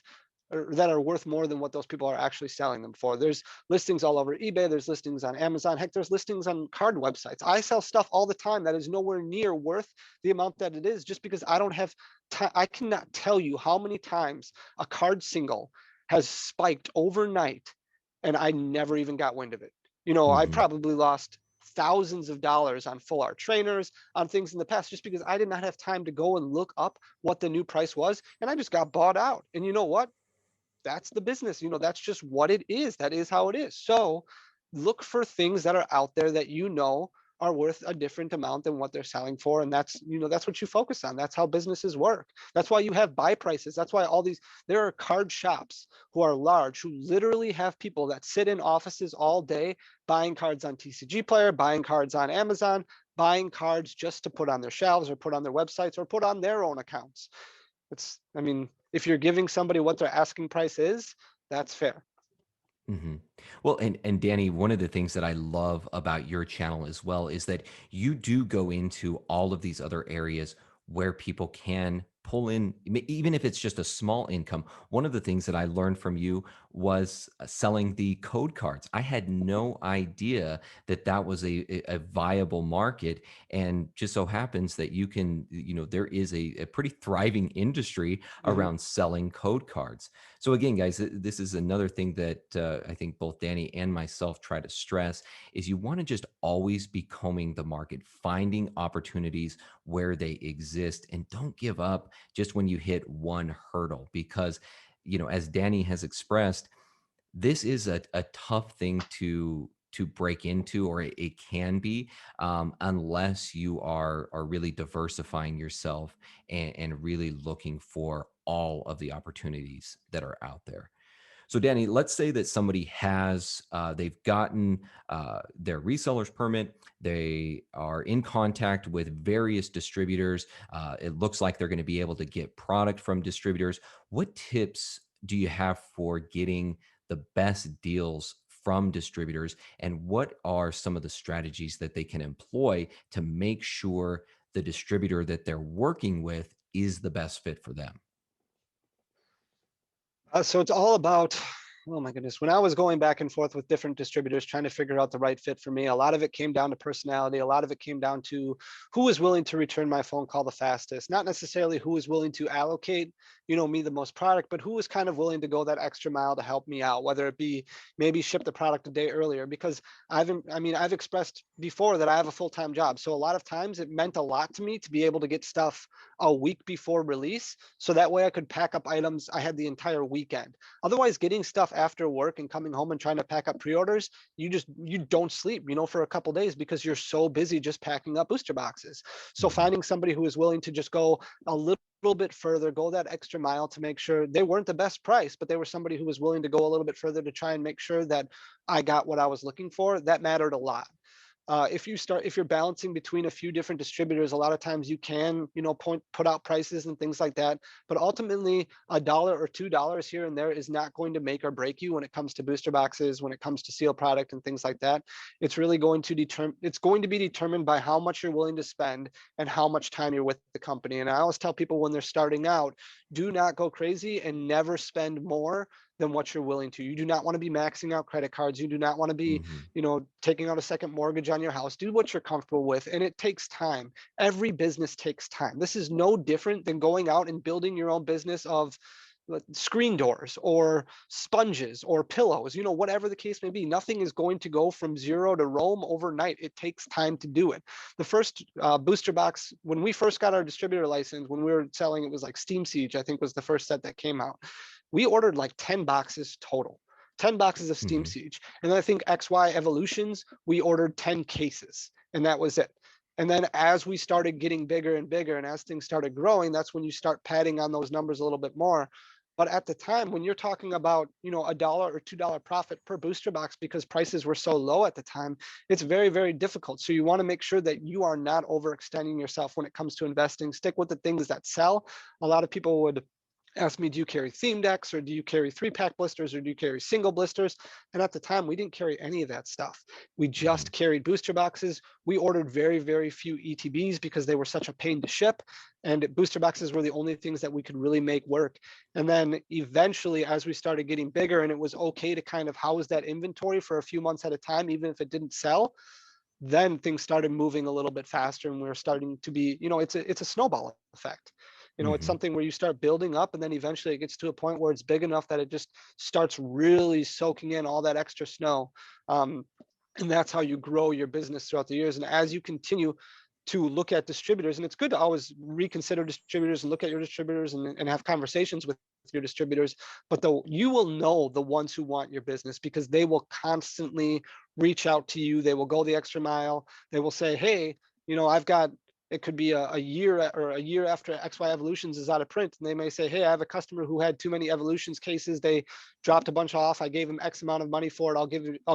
or that are worth more than what those people are actually selling them for. There's listings all over eBay. There's listings on Amazon. Heck, there's listings on card websites. I sell stuff all the time that is nowhere near worth the amount that it is, just because I don't have time. I cannot tell you how many times a card single has spiked overnight and I never even got wind of it. I Hmm. probably lost thousands of dollars on full art trainers, on things in the past, just because I did not have time to go and look up what the new price was. And I just got bought out. And you know what? That's the business. That's just what it is. That is how it is. So look for things that are out there that are worth a different amount than what they're selling for. And that's what you focus on. That's how businesses work. That's why you have buy prices. That's why there are card shops who are large, who literally have people that sit in offices all day buying cards on TCG Player, buying cards on Amazon, buying cards just to put on their shelves or put on their websites or put on their own accounts. I mean, if you're giving somebody what their asking price is, that's fair. Hmm. Well, and Danny, one of the things that I love about your channel as well is that you do go into all of these other areas where people can pull in, even if it's just a small income. One of the things that I learned from you was selling the code cards. I had no idea that that was a viable market, and just so happens that there is a pretty thriving industry Mhm. around selling code cards. So again, guys, this is another thing that I think both Danny and myself try to stress is you want to just always be combing the market, finding opportunities where they exist, and don't give up just when you hit one hurdle because as Danny has expressed, this is a tough thing to break into, or it can be, unless you are really diversifying yourself and really looking for all of the opportunities that are out there. So, Danny, let's say that somebody they've gotten their reseller's permit. They are in contact with various distributors. It looks like they're going to be able to get product from distributors. What tips do you have for getting the best deals from distributors? And what are some of the strategies that they can employ to make sure the distributor that they're working with is the best fit for them? So it's all about, oh my goodness, when I was going back and forth with different distributors trying to figure out the right fit for me, a lot of it came down to personality. A lot of it came down to who was willing to return my phone call the fastest, not necessarily who was willing to allocate, me the most product, but who was kind of willing to go that extra mile to help me out, whether it be maybe ship the product a day earlier. Because I've expressed before that I have a full-time job. So a lot of times it meant a lot to me to be able to get stuff a week before release. So that way I could pack up items. I had the entire weekend. Otherwise, getting stuff after work and coming home and trying to pack up pre-orders, you don't sleep, for a couple days because you're so busy just packing up booster boxes. So Mhm. finding somebody who is willing to just go a little bit further, go that extra mile to make sure they weren't the best price, but they were somebody who was willing to go a little bit further to try and make sure that I got what I was looking for, that mattered a lot. If you're balancing between a few different distributors, a lot of times you can, put out prices and things like that. But ultimately, $1 or $2 here and there is not going to make or break you when it comes to booster boxes, when it comes to seal product and things like that. It's going to be determined by how much you're willing to spend and how much time you're with the company. And I always tell people when they're starting out, do not go crazy and never spend more than what you're willing to. You do not want to be maxing out credit cards. You do not want to be, Mhm. taking out a second mortgage on your house. Do what you're comfortable with. And it takes time. Every business takes time. This is no different than going out and building your own business of screen doors or sponges or pillows, whatever the case may be. Nothing is going to go from zero to Rome overnight. It takes time to do it. The first booster box, when we first got our distributor license, when we were selling, it was like Steam Siege, I think was the first set that came out. We ordered like 10 boxes total. 10 boxes of Steam Mhm. Siege. And then I think XY Evolutions, we ordered 10 cases, and that was it. And then as we started getting bigger and bigger, and as things started growing, that's when you start padding on those numbers a little bit more. But at the time, when you're talking about, $1 or $2 profit per booster box because prices were so low at the time, it's very, very difficult. So you want to make sure that you are not overextending yourself when it comes to investing. Stick with the things that sell. A lot of people would asked me, do you carry theme decks, or do you carry 3-pack blisters, or do you carry single blisters? And at the time, we didn't carry any of that stuff. We Hmm. just carried booster boxes. We ordered very, very few ETBs because they were such a pain to ship. And booster boxes were the only things that we could really make work. And then eventually, as we started getting bigger and it was okay to kind of house that inventory for a few months at a time, even if it didn't sell, then things started moving a little bit faster, and we were starting to be, it's a snowball effect. It's Hmm. something where you start building up, and then eventually it gets to a point where it's big enough that it just starts really soaking in all that extra snow. um, and that's how you grow your business throughout the years. And as you continue to look at distributors, and it's good to always reconsider distributors and look at your distributors, and have conversations with your distributors. But though, you will know the ones who want your business, because they will constantly reach out to you. They will go the extra mile. They will say, hey, I've got, it could be a year, or a year after XY Evolutions is out of print, and they may say, hey, I have a customer who had too many Evolutions cases. They dropped a bunch off. I gave them X amount of money for it. I'll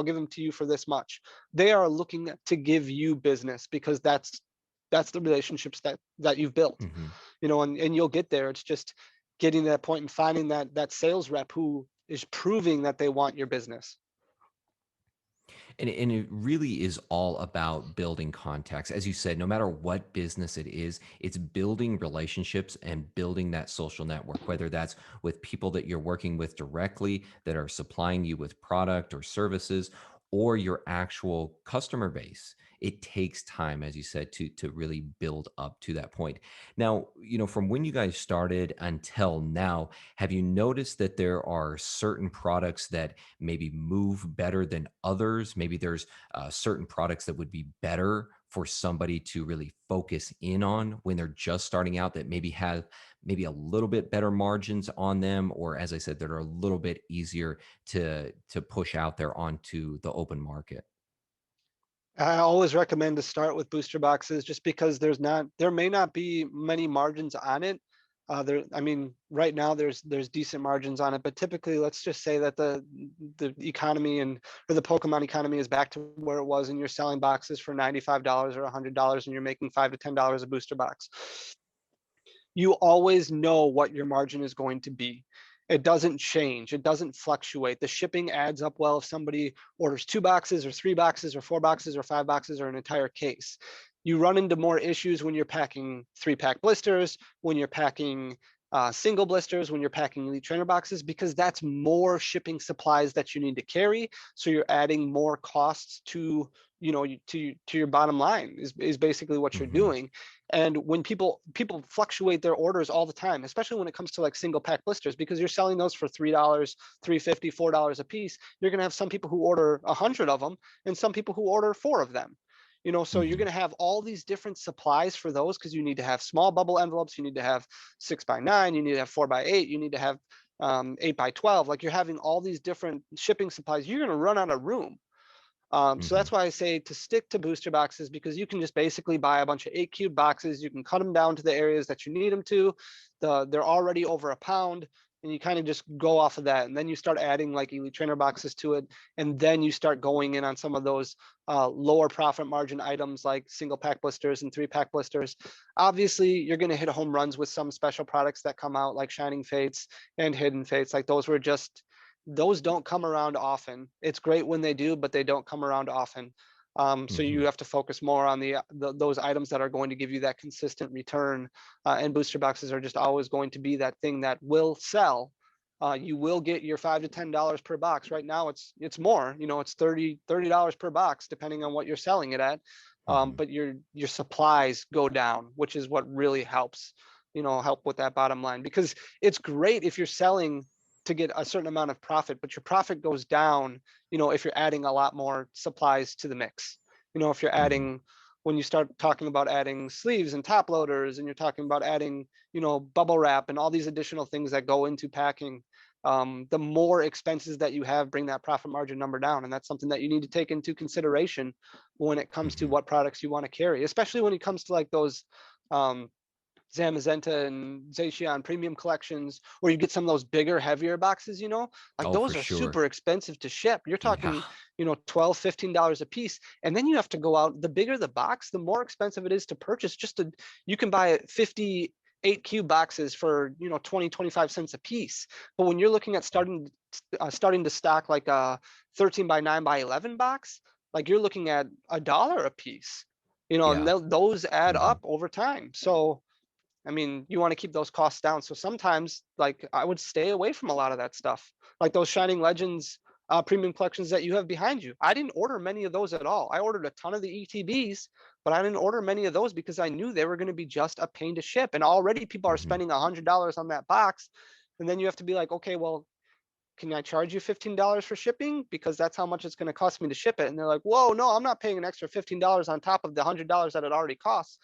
give them to you for this much. They are looking to give you business, because that's the relationships that you've built. Hmm. And you'll get there. It's just getting to that point and finding that sales rep who is proving that they want your business. And it really is all about building contacts. As you said, no matter what business it is, it's building relationships and building that social network, whether that's with people that you're working with directly that are supplying you with product or services, or your actual customer base. It takes time, as you said, to really build up to that point. Now, from when you guys started until now, have you noticed that there are certain products that maybe move better than others? Maybe there's certain products that would be better for somebody to really focus in on when they're just starting out, that maybe have maybe a little bit better margins on them, or as I said, that are a little bit easier to push out there onto the open market. I always recommend to start with booster boxes, just because there may not be many margins on it. I mean, right now there's decent margins on it, but typically, let's just say that the economy, or the Pokemon economy, is back to where it was, and you're selling boxes for $95 or $100, and you're making $5 to $10 a booster box. You always know what your margin is going to be. It doesn't change. It doesn't fluctuate. The shipping adds up well if somebody orders 2 boxes or 3 boxes or 4 boxes or 5 boxes or an entire case. You run into more issues when you're packing 3-pack blisters, when you're packing single blisters, when you're packing elite trainer boxes, because that's more shipping supplies that you need to carry. So you're adding more costs to your bottom line, is basically what you're Hmm. doing. And when people fluctuate their orders all the time, especially when it comes to like single pack blisters, because you're selling those for $3, 3.50, $4 a piece. You're going to have some people who order 100 of them, and some people who order 4 of them. So you're Hmm. going to have all these different supplies for those, because you need to have small bubble envelopes, you need to have 6x9, you need to have 4x8, you need to have 8x12. Like, you're having all these different shipping supplies. You're going to run out of room. So Hmm. that's why I say to stick to booster boxes, because you can just basically buy a bunch of 8 cube boxes. You can cut them down to the areas that you need them to. They're already over a pound, and you kind of just go off of that. And then you start adding like elite trainer boxes to it, and then you start going in on some of those lower profit margin items like single pack blisters and 3-pack blisters. Obviously, you're going to hit home runs with some special products that come out, like Shining Fates and Hidden Fates. Like, those don't come around often. It's great when they do, but they don't come around often. So you Hmm. have to focus more on those items that are going to give you that consistent return. And booster boxes are just always going to be that thing that will sell. You will get your $5 to $10 per box. Right now, it's more. It's $30 per box, depending on what you're selling it at. Hmm. But your supplies go down, which is what really helps. Help with that bottom line, because it's great if you're selling to get a certain amount of profit, but your profit goes down, if you're adding a lot more supplies to the mix. If you're Hmm. adding, when you start talking about adding sleeves and top loaders, and you're talking about adding, bubble wrap and all these additional things that go into packing, the more expenses that you have bring that profit margin number down. And that's something that you need to take into consideration when it comes to Hmm. what products you want to carry, especially when it comes to like those um, Zamazenta and Zacian premium collections, where you get some of those bigger, heavier boxes, like Oh, for those are sure. super expensive to ship. You're Yeah. talking, $12, $15 a piece. And then you have to go out, the bigger the box, the more expensive it is to purchase. You can buy 50 eight cube boxes for 20, 25 cents a piece. But when you're looking at starting to stock like a 13 by 9 by 11 box, like you're looking at $1 a piece, and Yeah. those add Hmm. up over time. So I mean, you want to keep those costs down. So sometimes, like, I would stay away from a lot of that stuff, like those Shining Legends premium collections that you have behind you. I didn't order many of those at all. I ordered a ton of the ETBs, but I didn't order many of those because I knew they were going to be just a pain to ship. And already people are Hmm. spending $100 on that box. And then you have to be like, okay, well, can I charge you $15 for shipping? Because that's how much it's going to cost me to ship it. And they're like, whoa, no, I'm not paying an extra $15 on top of the $100 that it already costs.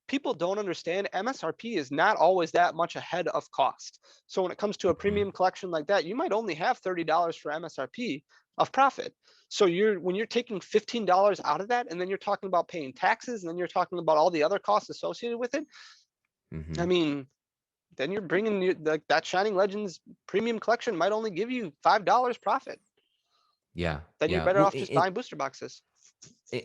People don't understand MSRP is not always that much ahead of cost. So when it comes to a Hmm. premium collection like that, you might only have $30 for MSRP of profit. So when you're taking $15 out of that, and then you're talking about paying taxes, and then you're talking about all the other costs associated with it. I Hmm. mean, then you're bringing that Shining Legends premium collection might only give you $5 profit. Yeah. Then you're Yeah. better Well, off just buying booster boxes.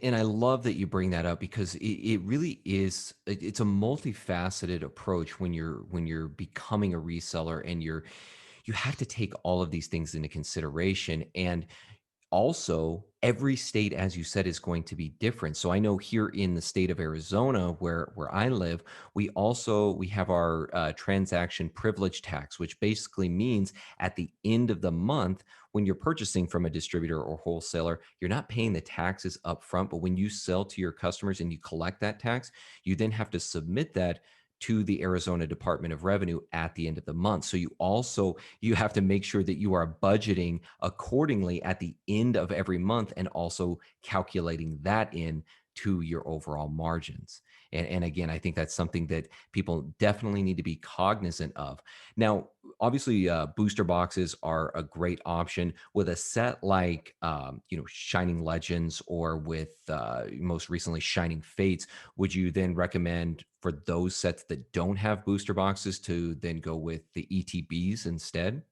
and I love that you bring that up because it really is it's a multifaceted approach when you're becoming a reseller and you have to take all of these things into consideration. And also, every state, as you said, is going to be different. So I know here in the state of Arizona, where I live, we have our transaction privilege tax, which basically means at the end of the month, when you're purchasing from a distributor or wholesaler, you're not paying the taxes up front. But when you sell to your customers and you collect that tax, you then have to submit that to the Arizona Department of Revenue at the end of the month. So you have to make sure that you are budgeting accordingly at the end of every month and also calculating that in to your overall margins. And again, I think that's something that people definitely need to be cognizant of. Now, obviously, booster boxes are a great option with a set like Shining Legends or with most recently Shining Fates. Would you then recommend for those sets that don't have booster boxes to then go with the ETBs instead?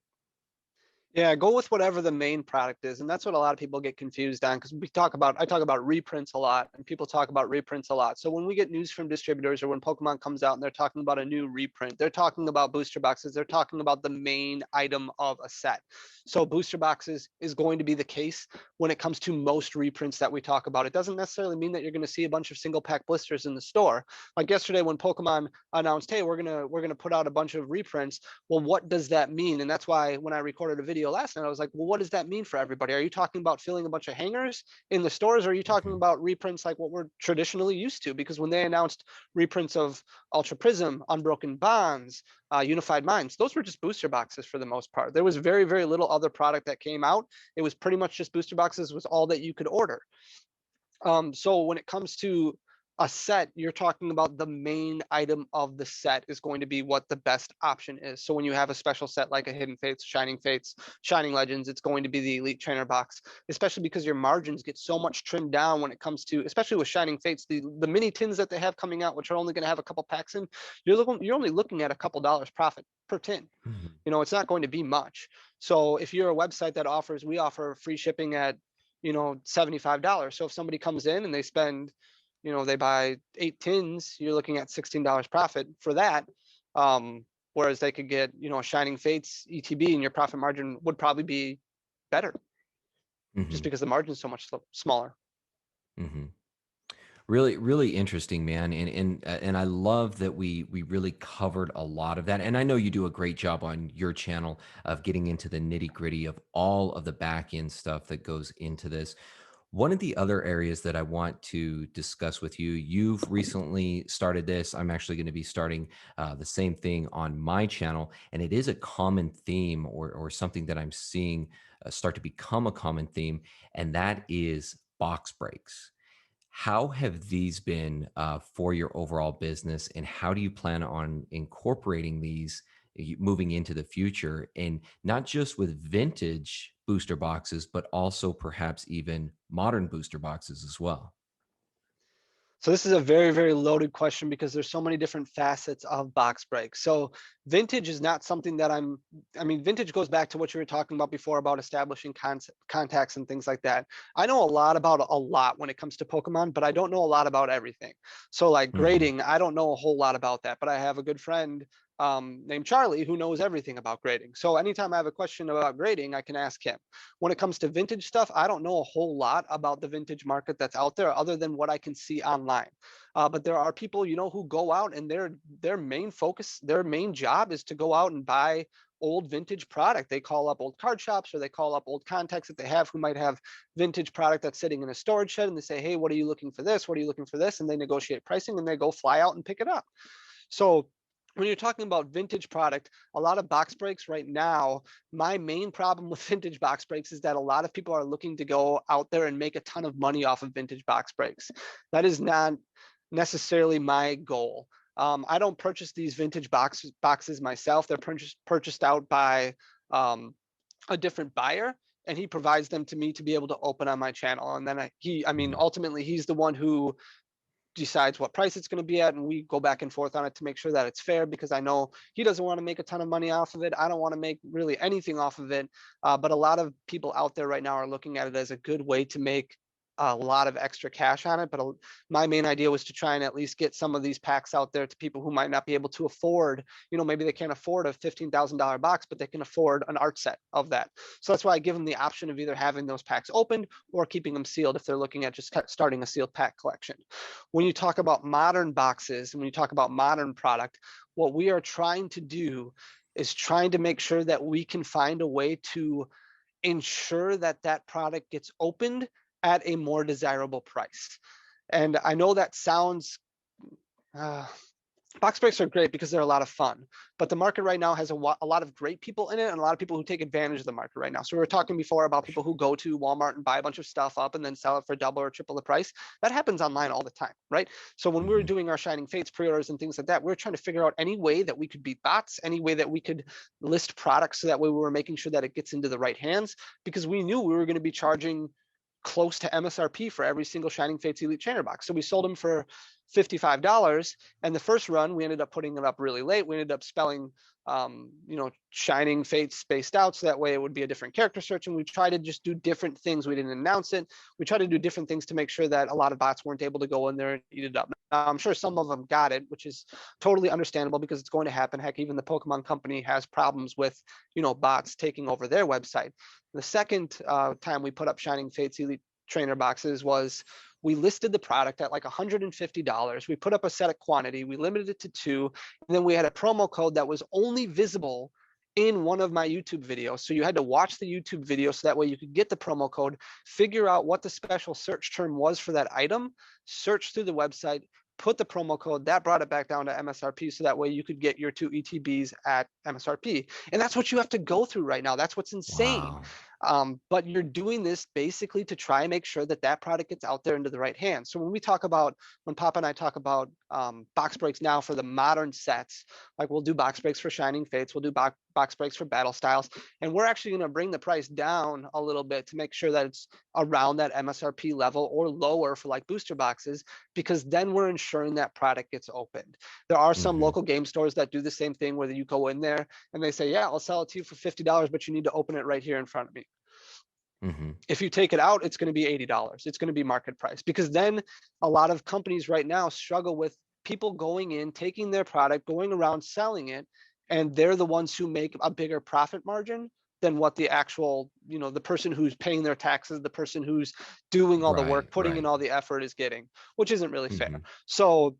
Yeah, go with whatever the main product is. And that's what a lot of people get confused on because I talk about reprints a lot and people talk about reprints a lot. So when we get news from distributors or when Pokemon comes out and they're talking about a new reprint, they're talking about booster boxes, they're talking about the main item of a set. So booster boxes is going to be the case when it comes to most reprints that we talk about. It doesn't necessarily mean that you're going to see a bunch of single pack blisters in the store. Like yesterday when Pokemon announced, hey, we're gonna put out a bunch of reprints. Well, what does that mean? And that's why when I recorded a video last night, I was like, well, what does that mean for everybody? Are you talking about filling a bunch of hangers in the stores? Or are you talking Mhm. about reprints like what we're traditionally used to? Because when they announced reprints of Ultra Prism, Unbroken Bonds, Unified Minds, those were just booster boxes for the most part. There was very, very little other product that came out. It was pretty much just booster boxes was all that you could order. So when it comes to a set, you're talking about the main item of the set is going to be what the best option is. So when you have a special set like a Hidden Fates, Shining Legends, it's going to be the Elite Trainer box, especially because your margins get so much trimmed down when it comes to, especially with Shining Fates, the mini tins that they have coming out, which are only going to have a couple packs in, you're only looking at a couple dollars profit per tin. Mhm. It's not going to be much. So if you're a website that we offer free shipping at $75. So if somebody comes in and they spend, they buy 8 tins, you're looking at $16 profit for that. Whereas they could get, a Shining Fates ETB and your profit margin would probably be better just Mhm. because the margin is so much smaller. Mhm. Really, really interesting, man, and I love that we really covered a lot of that. And I know you do a great job on your channel of getting into the nitty gritty of all of the back end stuff that goes into this. One of the other areas that I want to discuss with you, you've recently started this. I'm actually going to be starting the same thing on my channel, and it is a common theme or something that I'm seeing start to become a common theme, and that is box breaks. How have these been for your overall business, and how do you plan on incorporating these moving into the future? And not just with vintage booster boxes, but also perhaps even modern booster boxes as well. So this is a very, very loaded question because there's so many different facets of box breaks. So vintage is not something that I mean, vintage goes back to what you were talking about before about establishing contacts and things like that. I know a lot when it comes to Pokemon, but I don't know a lot about everything. So like Hmm. grading, I don't know a whole lot about that, but I have a good friend named Charlie who knows everything about grading. So anytime I have a question about grading, I can ask him. When it comes to vintage stuff, I don't know a whole lot about the vintage market that's out there other than what I can see online. But there are people, you know, who go out and their main focus, their main job is to go out and buy old vintage product. They call up old card shops or they call up old contacts that they have who might have vintage product that's sitting in a storage shed and they say, hey, what are you looking for this? What are you looking for this? And they negotiate pricing and they go fly out and pick it up. So when you're talking about vintage product, a lot of box breaks right now, my main problem with vintage box breaks is that a lot of people are looking to go out there and make a ton of money off of vintage box breaks. That is not necessarily my goal. I don't purchase these vintage boxes myself. They're purchased out by a different buyer, and he provides them to me to be able to open on my channel. And then I mean, Hmm. ultimately, he's the one who decides what price it's going to be at, and we go back and forth on it to make sure that it's fair, because I know he doesn't want to make a ton of money off of it. I don't want to make really anything off of it. But a lot of people out there right now are looking at it as a good way to make a lot of extra cash on it. But my main idea was to try and at least get some of these packs out there to people who might not be able to afford, you know, maybe they can't afford a $15,000 box, but they can afford an art set of that. So that's why I give them the option of either having those packs opened or keeping them sealed if they're looking at just starting a sealed pack collection. When you talk about modern boxes and when you talk about modern product, what we are trying to do is trying to make sure that we can find a way to ensure that that product gets opened at a more desirable price. And I know that sounds uh, box breaks are great because they're a lot of fun, but the market right now has a lot of great people in it and a lot of people who take advantage of the market right now. So we were talking before about people who go to Walmart and buy a bunch of stuff up and then sell it for double or triple the price. That happens online all the time, right? So when we were Hmm. doing our Shining Fates pre-orders and things like that, we were trying to figure out any way that we could beat bots, any way that we could list products so that way we were making sure that it gets into the right hands, because we knew we were going to be charging close to MSRP for every single Shining Fates Elite Trainer box. So we sold them for $55. And the first run, we ended up putting it up really late. We ended up spelling, you know, Shining Fates spaced out. So that way it would be a different character search. And we try to just do different things. We didn't announce it. We try to do different things to make sure that a lot of bots weren't able to go in there and eat it up. Now, I'm sure some of them got it, which is totally understandable because it's going to happen. Heck, even the Pokemon company has problems with, you know, bots taking over their website. The second time we put up Shining Fates Elite Trainer boxes was we listed the product at like $150. We put up a set of quantity, we limited it to two, and then we had a promo code that was only visible in one of my YouTube videos. So you had to watch the YouTube video so that way you could get the promo code, figure out what the special search term was for that item, search through the website, put the promo code, that brought it back down to MSRP so that way you could get your two ETBs at MSRP. And that's what you have to go through right now. That's what's insane. Wow. But you're doing this basically to try and make sure that that product gets out there into the right hands. So when we talk about, when Papa and I talk about box breaks now for the modern sets, like we'll do box breaks for Shining Fates, we'll do box breaks for Battle Styles, and we're actually going to bring the price down a little bit to make sure that it's around that MSRP level or lower for like booster boxes, because then we're ensuring that product gets opened. There are some Hmm. local game stores that do the same thing where you go in there and they say, yeah, I'll sell it to you for $50, but you need to open it right here in front of me. Hmm. If you take it out, it's going to be $80. It's going to be market price, because then a lot of companies right now struggle with people going in, taking their product, going around selling it, and they're the ones who make a bigger profit margin than what the actual, you know, the person who's paying their taxes, the person who's doing all the Right. work, putting in Right. all the effort is getting, which isn't really fair. Hmm. So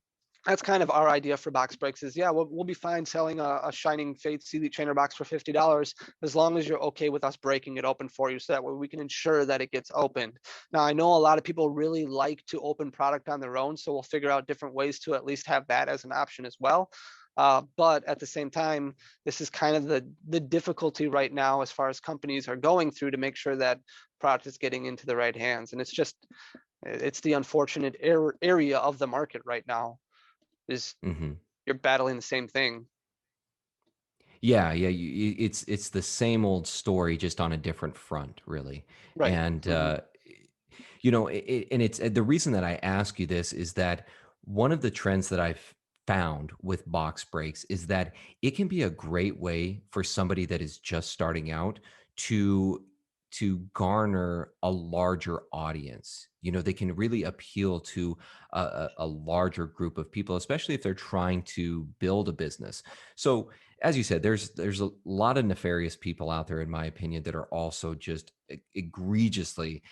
that's kind of our idea for box breaks is, yeah, we'll be fine selling a Shining Fates Elite Trainer box for $50 as long as you're okay with us breaking it open for you so that way we can ensure that it gets opened. Now, I know a lot of people really like to open product on their own, so we'll figure out different ways to at least have that as an option as well. But at the same time, this is kind of the difficulty right now as far as companies are going through to make sure that product is getting into the right hands. And it's the unfortunate area of the market right now is Hmm. you're battling the same thing. Yeah, yeah. It's the same old story, just on a different front, really. Right. And Hmm. And it's the reason that I ask you this is that one of the trends that I've found with box breaks is that it can be a great way for somebody that is just starting out to garner a larger audience. They can really appeal to a larger group of people, especially if they're trying to build a business. So, as you said, there's a lot of nefarious people out there, in my opinion, that are also just egregiously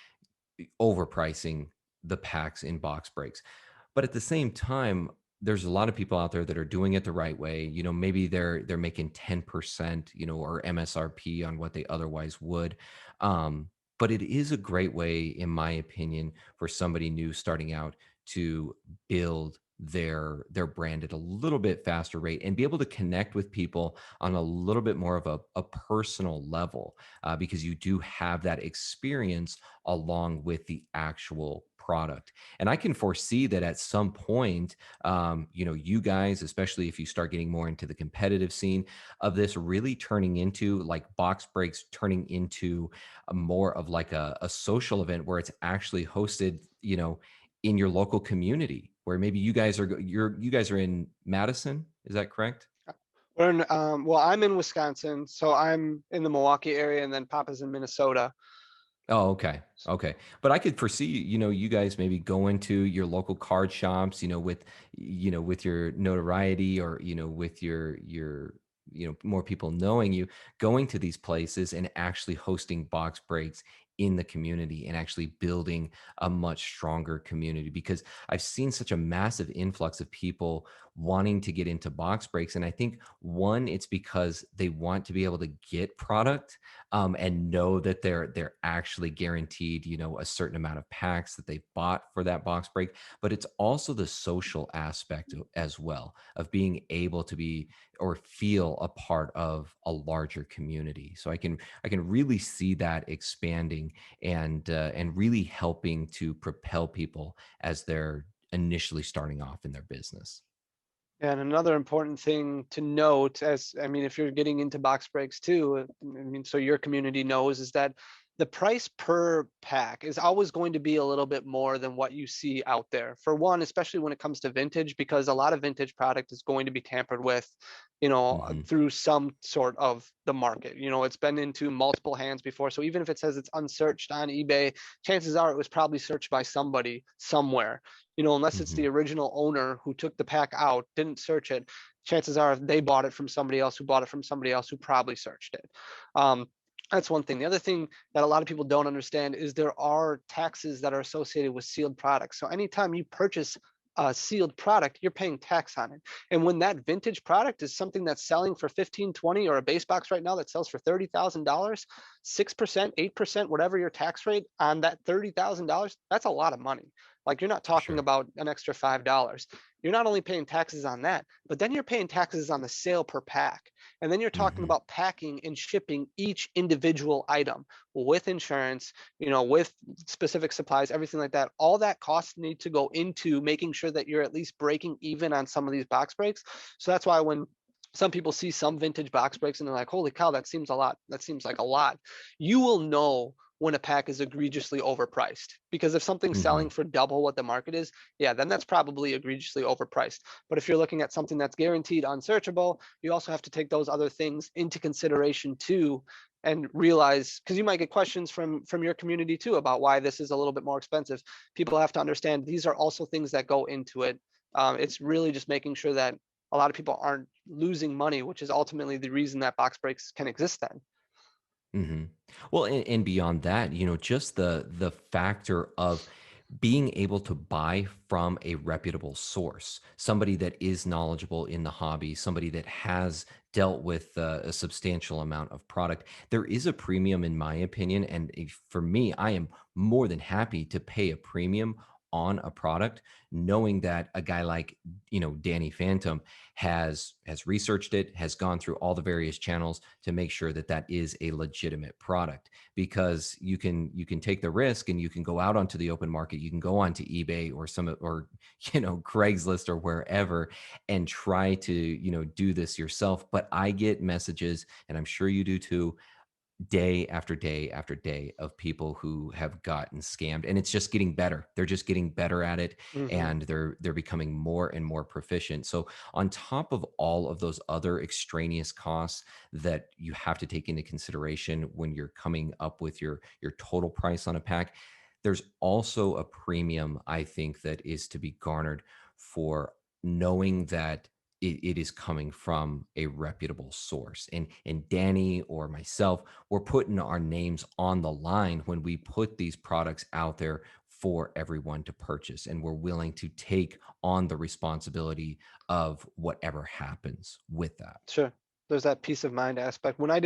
overpricing the packs in box breaks. But at the same time, there's a lot of people out there that are doing it the right way. Maybe they're making 10%, or MSRP on what they otherwise would. But it is a great way, in my opinion, for somebody new starting out to build their brand at a little bit faster rate and be able to connect with people on a little bit more of a personal level, because you do have that experience along with the actual product. And I can foresee that at some point, you guys, especially if you start getting more into the competitive scene of this, really turning into like box breaks, turning into a more of like a social event where it's actually hosted, in your local community, where maybe you guys are in Madison. Is that correct? We're in, well, I'm in Wisconsin, so I'm in the Milwaukee area, and then Papa's in Minnesota. Oh, okay. Okay. But I could foresee, you guys maybe going to your local card shops, with your notoriety, or, with your, more people knowing you, going to these places and actually hosting box breaks in the community and actually building a much stronger community, because I've seen such a massive influx of people wanting to get into box breaks. And I think one, it's because they want to be able to get product, and know that they're actually guaranteed, a certain amount of packs that they bought for that box break. But it's also the social aspect as well, of being able to be or feel a part of a larger community. So I can really see that expanding and really helping to propel people as they're initially starting off in their business. And another important thing to note, as I mean, if you're getting into box breaks too, I mean, so your community knows, is that the price per pack is always going to be a little bit more than what you see out there. For one, especially when it comes to vintage, because a lot of vintage product is going to be tampered with, Hmm. through some sort of the market. It's been into multiple hands before. So even if it says it's unsearched on eBay, chances are it was probably searched by somebody somewhere. Unless it's the Hmm. original owner who took the pack out, didn't search it, chances are they bought it from somebody else who bought it from somebody else who probably searched it. Um, that's one thing. The other thing that a lot of people don't understand is there are taxes that are associated with sealed products. So anytime you purchase a sealed product, you're paying tax on it. And when that vintage product is something that's selling for 15, 20, or a base box right now that sells for $30,000, 6%, 8%, whatever your tax rate on that $30,000, that's a lot of money. Like, you're not talking Sure. about an extra $5. You're not only paying taxes on that, but then you're paying taxes on the sale per pack. And then you're talking Hmm. about packing and shipping each individual item with insurance, with specific supplies, everything like that. All that costs need to go into making sure that you're at least breaking even on some of these box breaks. So that's why when some people see some vintage box breaks and they're like, holy cow, that seems a lot. That seems like a lot. You will know when a pack is egregiously overpriced. Because if something's selling Hmm. for double what the market is, yeah, then that's probably egregiously overpriced. But if you're looking at something that's guaranteed unsearchable, you also have to take those other things into consideration too, and realize, because you might get questions from your community too about why this is a little bit more expensive. People have to understand these are also things that go into it. It's really just making sure that a lot of people aren't losing money, which is ultimately the reason that box breaks can exist then. Hmm. Well, and beyond that, just the factor of being able to buy from a reputable source, somebody that is knowledgeable in the hobby, somebody that has dealt with a substantial amount of product. There is a premium, in my opinion, and for me, I am more than happy to pay a premium on a product, knowing that a guy like Danny Phantom has researched it, has gone through all the various channels to make sure that that is a legitimate product. Because you can take the risk and you can go out onto the open market, you can go onto eBay or Craigslist or wherever, and try to do this yourself. But I get messages, and I'm sure you do too, day after day after day of people who have gotten scammed, and it's just getting better. They're just getting better at it, Hmm. and they're becoming more and more proficient. So on top of all of those other extraneous costs that you have to take into consideration when you're coming up with your total price on a pack, there's also a premium, I think, that is to be garnered for knowing that it is coming from a reputable source. And Danny or myself, we're putting our names on the line when we put these products out there for everyone to purchase. And we're willing to take on the responsibility of whatever happens with that. Sure. There's that peace of mind aspect. When I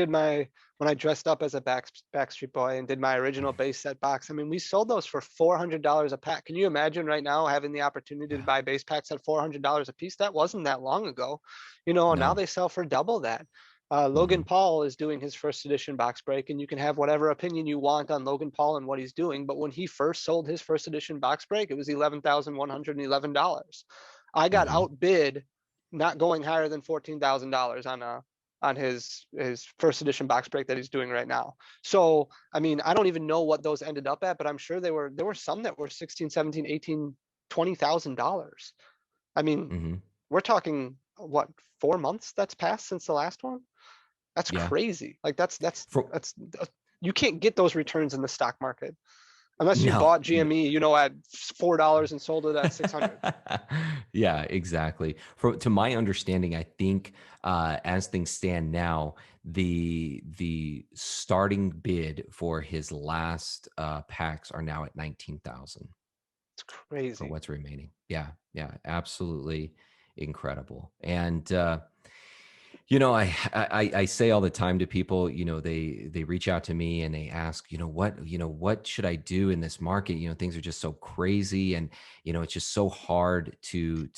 dressed up as a Backstreet Boy and did my original base set box, I mean, we sold those for $400 a pack. Can you imagine right now having the opportunity to Yeah. buy base packs at $400 a piece? That wasn't that long ago. You know, now No. they sell for double that. Logan Hmm. Paul is doing his first edition box break, and you can have whatever opinion you want on Logan Paul and what he's doing. But when he first sold his first edition box break, it was $11,111. I got Hmm. outbid, not going higher than $14,000 on his first edition box break that he's doing right now. So, I mean, I don't even know what those ended up at, but I'm sure there were some that were 16, 17, 18, $20,000. I mean, Hmm. we're talking what, 4 months that's passed since the last one? That's Yeah. crazy. Like For you can't get those returns in the stock market unless you no. bought GME, you know, at $4 and sold it at 600. Yeah, exactly. To my understanding, I think as things stand now, the starting bid for his last packs are now at 19,000 It's for crazy. what's remaining. Yeah, yeah, absolutely incredible. And I say all the time to people, they reach out to me and they ask, what should I do in this market? Things are just so crazy, and it's just so hard to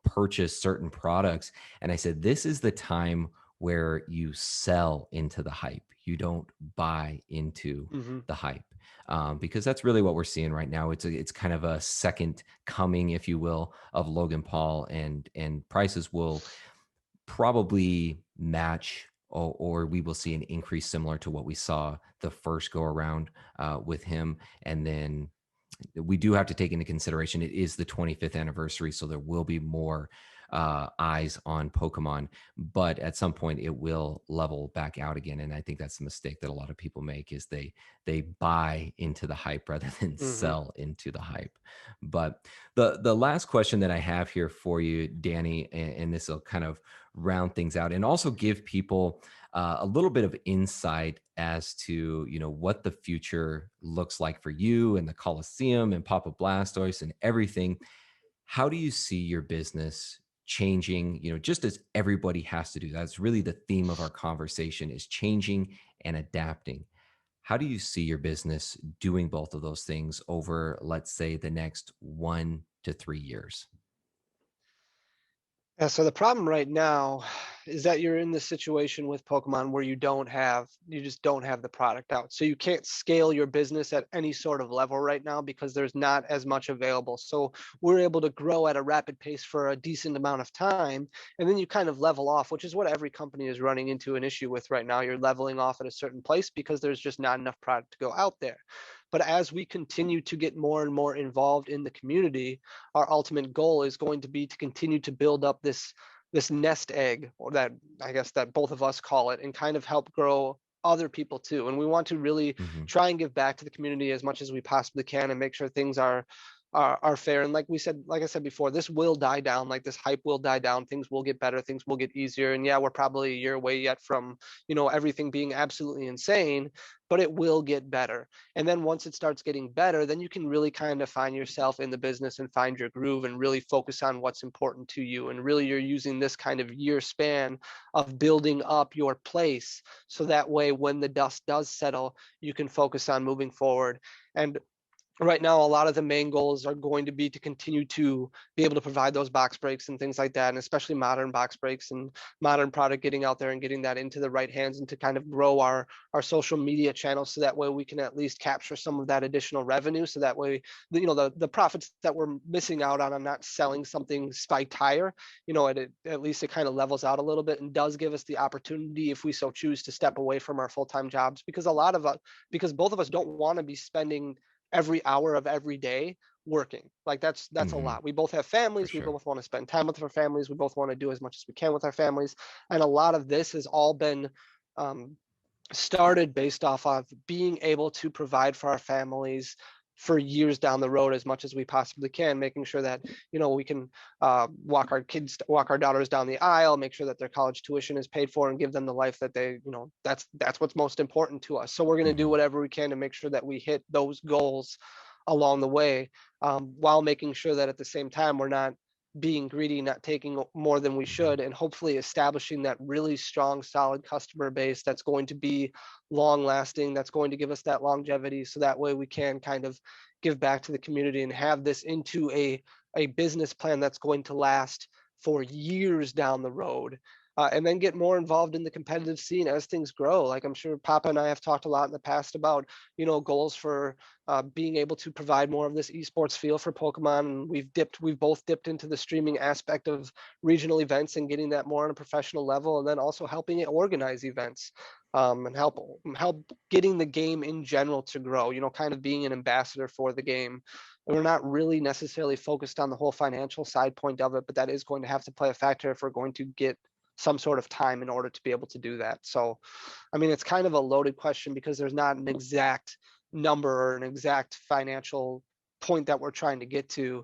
purchase certain products. And I said, this is the time where you sell into the hype. You don't buy into Hmm. the hype. Because that's really what we're seeing right now. It's kind of a second coming, if you will, of Logan Paul, and prices will probably match, or we will see an increase similar to what we saw the first go around with him. And then we do have to take into consideration it is the 25th anniversary, so there will be more eyes on Pokemon, but at some point it will level back out again. And I think that's the mistake that a lot of people make, is they buy into the hype rather than Hmm. sell into the hype. But the last question that I have here for you, Danny, and this will kind of round things out and also give people a little bit of insight as to what the future looks like for you and the Coliseum and Papa Blastoise and everything. How do you see your business changing? Just as everybody has to do. That's really the theme of our conversation, is changing and adapting. How do you see your business doing both of those things over, let's say, the next 1 to 3 years? Yeah, so the problem right now is that you're in this situation with Pokemon where you just don't have the product out. So you can't scale your business at any sort of level right now because there's not as much available. So we're able to grow at a rapid pace for a decent amount of time. And then you kind of level off, which is what every company is running into an issue with right now. You're leveling off at a certain place because there's just not enough product to go out there. But as we continue to get more and more involved in the community, our ultimate goal is going to be to continue to build up this nest egg, or that, I guess, that both of us call it, and kind of help grow other people too. And we want to really Hmm. try and give back to the community as much as we possibly can and make sure things are fair. And like I said before, this will die down. Like, this hype will die down. Things will get better. Things will get easier. And yeah, we're probably a year away yet from, everything being absolutely insane, but it will get better. And then once it starts getting better, then you can really kind of find yourself in the business and find your groove and really focus on what's important to you. And really, you're using this kind of year span of building up your place, so that way when the dust does settle, you can focus on moving forward. And right now, a lot of the main goals are going to be to continue to be able to provide those box breaks and things like that, and especially modern box breaks and modern product, getting out there and getting that into the right hands, and to kind of grow our social media channels, so that way we can at least capture some of that additional revenue, so that way the profits that we're missing out on not selling something spiked higher, at least it kind of levels out a little bit, and does give us the opportunity, if we so choose, to step away from our full-time jobs, because a lot of us, because both of us don't want to be spending every hour of every day working. Like that's a Hmm. lot. We both have For families, we sure. both want to spend time with our families, we both want to do as much as we can with our families, and a lot of this has all been um, started based off of being able to provide for our families for years down the road as much as we possibly can, making sure that we can walk our daughters down the aisle, make sure that their college tuition is paid for, and give them the life that they, that's what's most important to us. So we're going to do Hmm. whatever we can to make sure that we hit those goals along the way, while making sure that at the same time we're not being greedy, not taking more than we should, and hopefully establishing that really strong, solid customer base that's going to be long lasting, that's going to give us that longevity. So that way we can kind of give back to the community and have this into a business plan that's going to last for years down the road. And then get more involved in the competitive scene as things grow. Like I'm sure Papa and I have talked a lot in the past about, goals for being able to provide more of this esports feel for Pokemon. And we've both dipped into the streaming aspect of regional events and getting that more on a professional level, and then also helping it organize events, and help getting the game in general to grow. Kind of being an ambassador for the game. And we're not really necessarily focused on the whole financial side point of it, but that is going to have to play a factor if we're going to get some sort of time in order to be able to do that. So, I mean, it's kind of a loaded question because there's not an exact number or an exact financial point that we're trying to get to.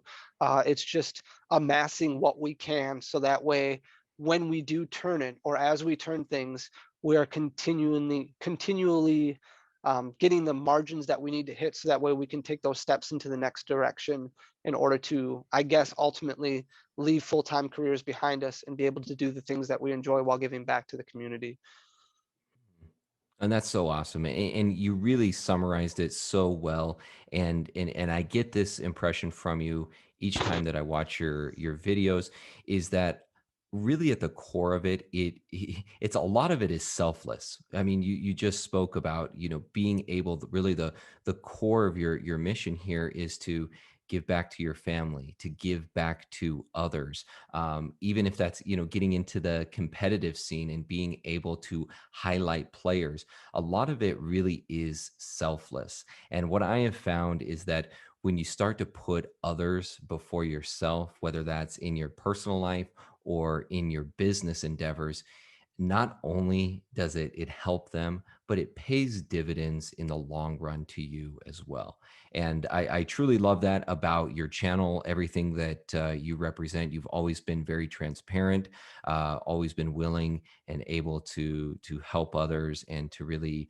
It's just amassing what we can, so that way when we do turn it, or as we turn things, we are continually getting the margins that we need to hit, so that way we can take those steps into the next direction, in order to, I guess, ultimately leave full-time careers behind us and be able to do the things that we enjoy while giving back to the community. And that's so awesome. And you really summarized it so well. And I get this impression from you each time that I watch your videos, is that really at the core of it, it's a lot of it is selfless. I mean, you just spoke about, being able to really the core of your mission here is to give back to your family, to give back to others, even if that's, getting into the competitive scene and being able to highlight players. A lot of it really is selfless. And what I have found is that when you start to put others before yourself, whether that's in your personal life or in your business endeavors, not only does it help them, but it pays dividends in the long run to you as well. And I truly love that about your channel, everything that you represent. You've always been very transparent, always been willing and able to help others and to really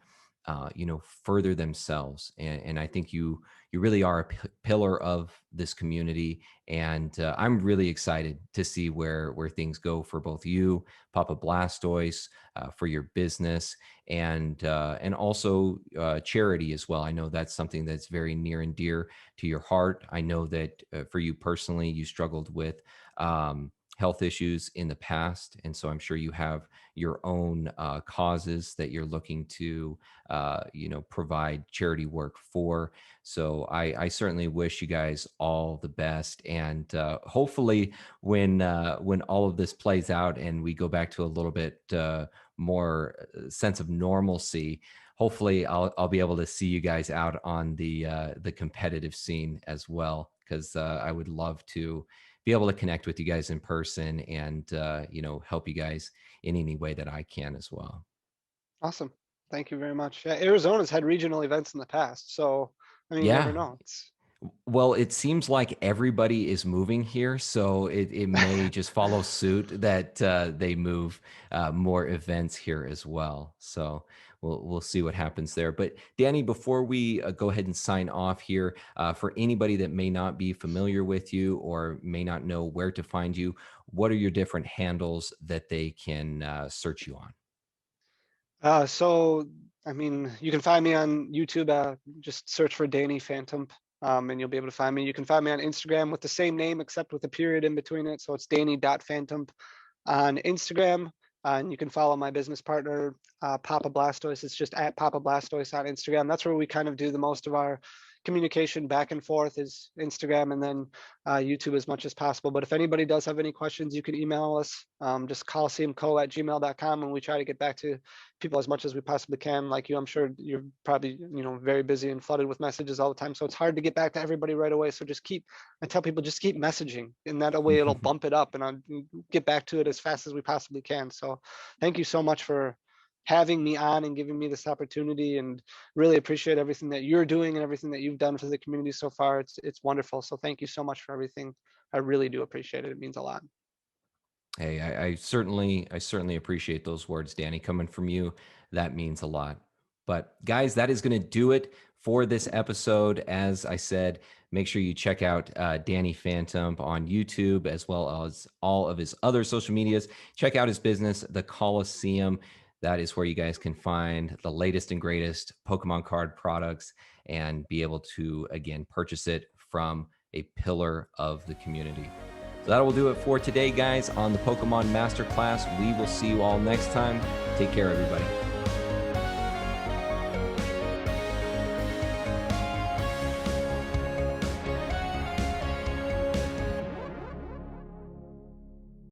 further themselves. And I think you really are a pillar of this community. And I'm really excited to see where things go for both you, Papa Blastoise, for your business, and also charity as well. I know that's something that's very near and dear to your heart. I know that for you personally, you struggled with health issues in the past, and so I'm sure you have your own causes that you're looking to provide charity work for. So I certainly wish you guys all the best, and hopefully when all of this plays out and we go back to a little bit more sense of normalcy, hopefully I'll be able to see you guys out on the competitive scene as well, because I would love to be able to connect with you guys in person and help you guys in any way that I can as well. Awesome. Thank you very much. Yeah, Arizona's had regional events in the past, so I mean, you never Yeah. know. It's Well, it seems like everybody is moving here, so it may just follow suit that they move more events here as well. So we'll see what happens there. But Danny, before we go ahead and sign off here, for anybody that may not be familiar with you or may not know where to find you, what are your different handles that they can search you on? so I mean, you can find me on YouTube. Just search for Danny Phantump. and you'll be able to find me. You can find me on Instagram with the same name except with a period in between it. So it's Danny.Phantump on Instagram. And you can follow my business partner, Papa Blastoise. It's just at Papa Blastoise on Instagram. That's where we kind of do the most of our communication back and forth, is Instagram, and then YouTube as much as possible. But if anybody does have any questions, you can email us, just coliseumco@gmail.com, and we try to get back to people as much as we possibly can. Like you, I'm sure you're probably, very busy and flooded with messages all the time. So it's hard to get back to everybody right away. So I tell people, just keep messaging, and that way it'll bump it up, and I'll get back to it as fast as we possibly can. So thank you so much for having me on and giving me this opportunity, and really appreciate everything that you're doing and everything that you've done for the community so far. It's wonderful. So thank you so much for everything. I really do appreciate it. It means a lot. Hey, I certainly appreciate those words, Danny. Coming from you, that means a lot. But guys, that is going to do it for this episode. As I said, make sure you check out Danny Phantump on YouTube, as well as all of his other social medias. Check out his business, The Coliseum. That is where you guys can find the latest and greatest Pokemon card products and be able to, again, purchase it from a pillar of the community. So that will do it for today, guys, on the Pokemon Masterclass. We will see you all next time. Take care, everybody.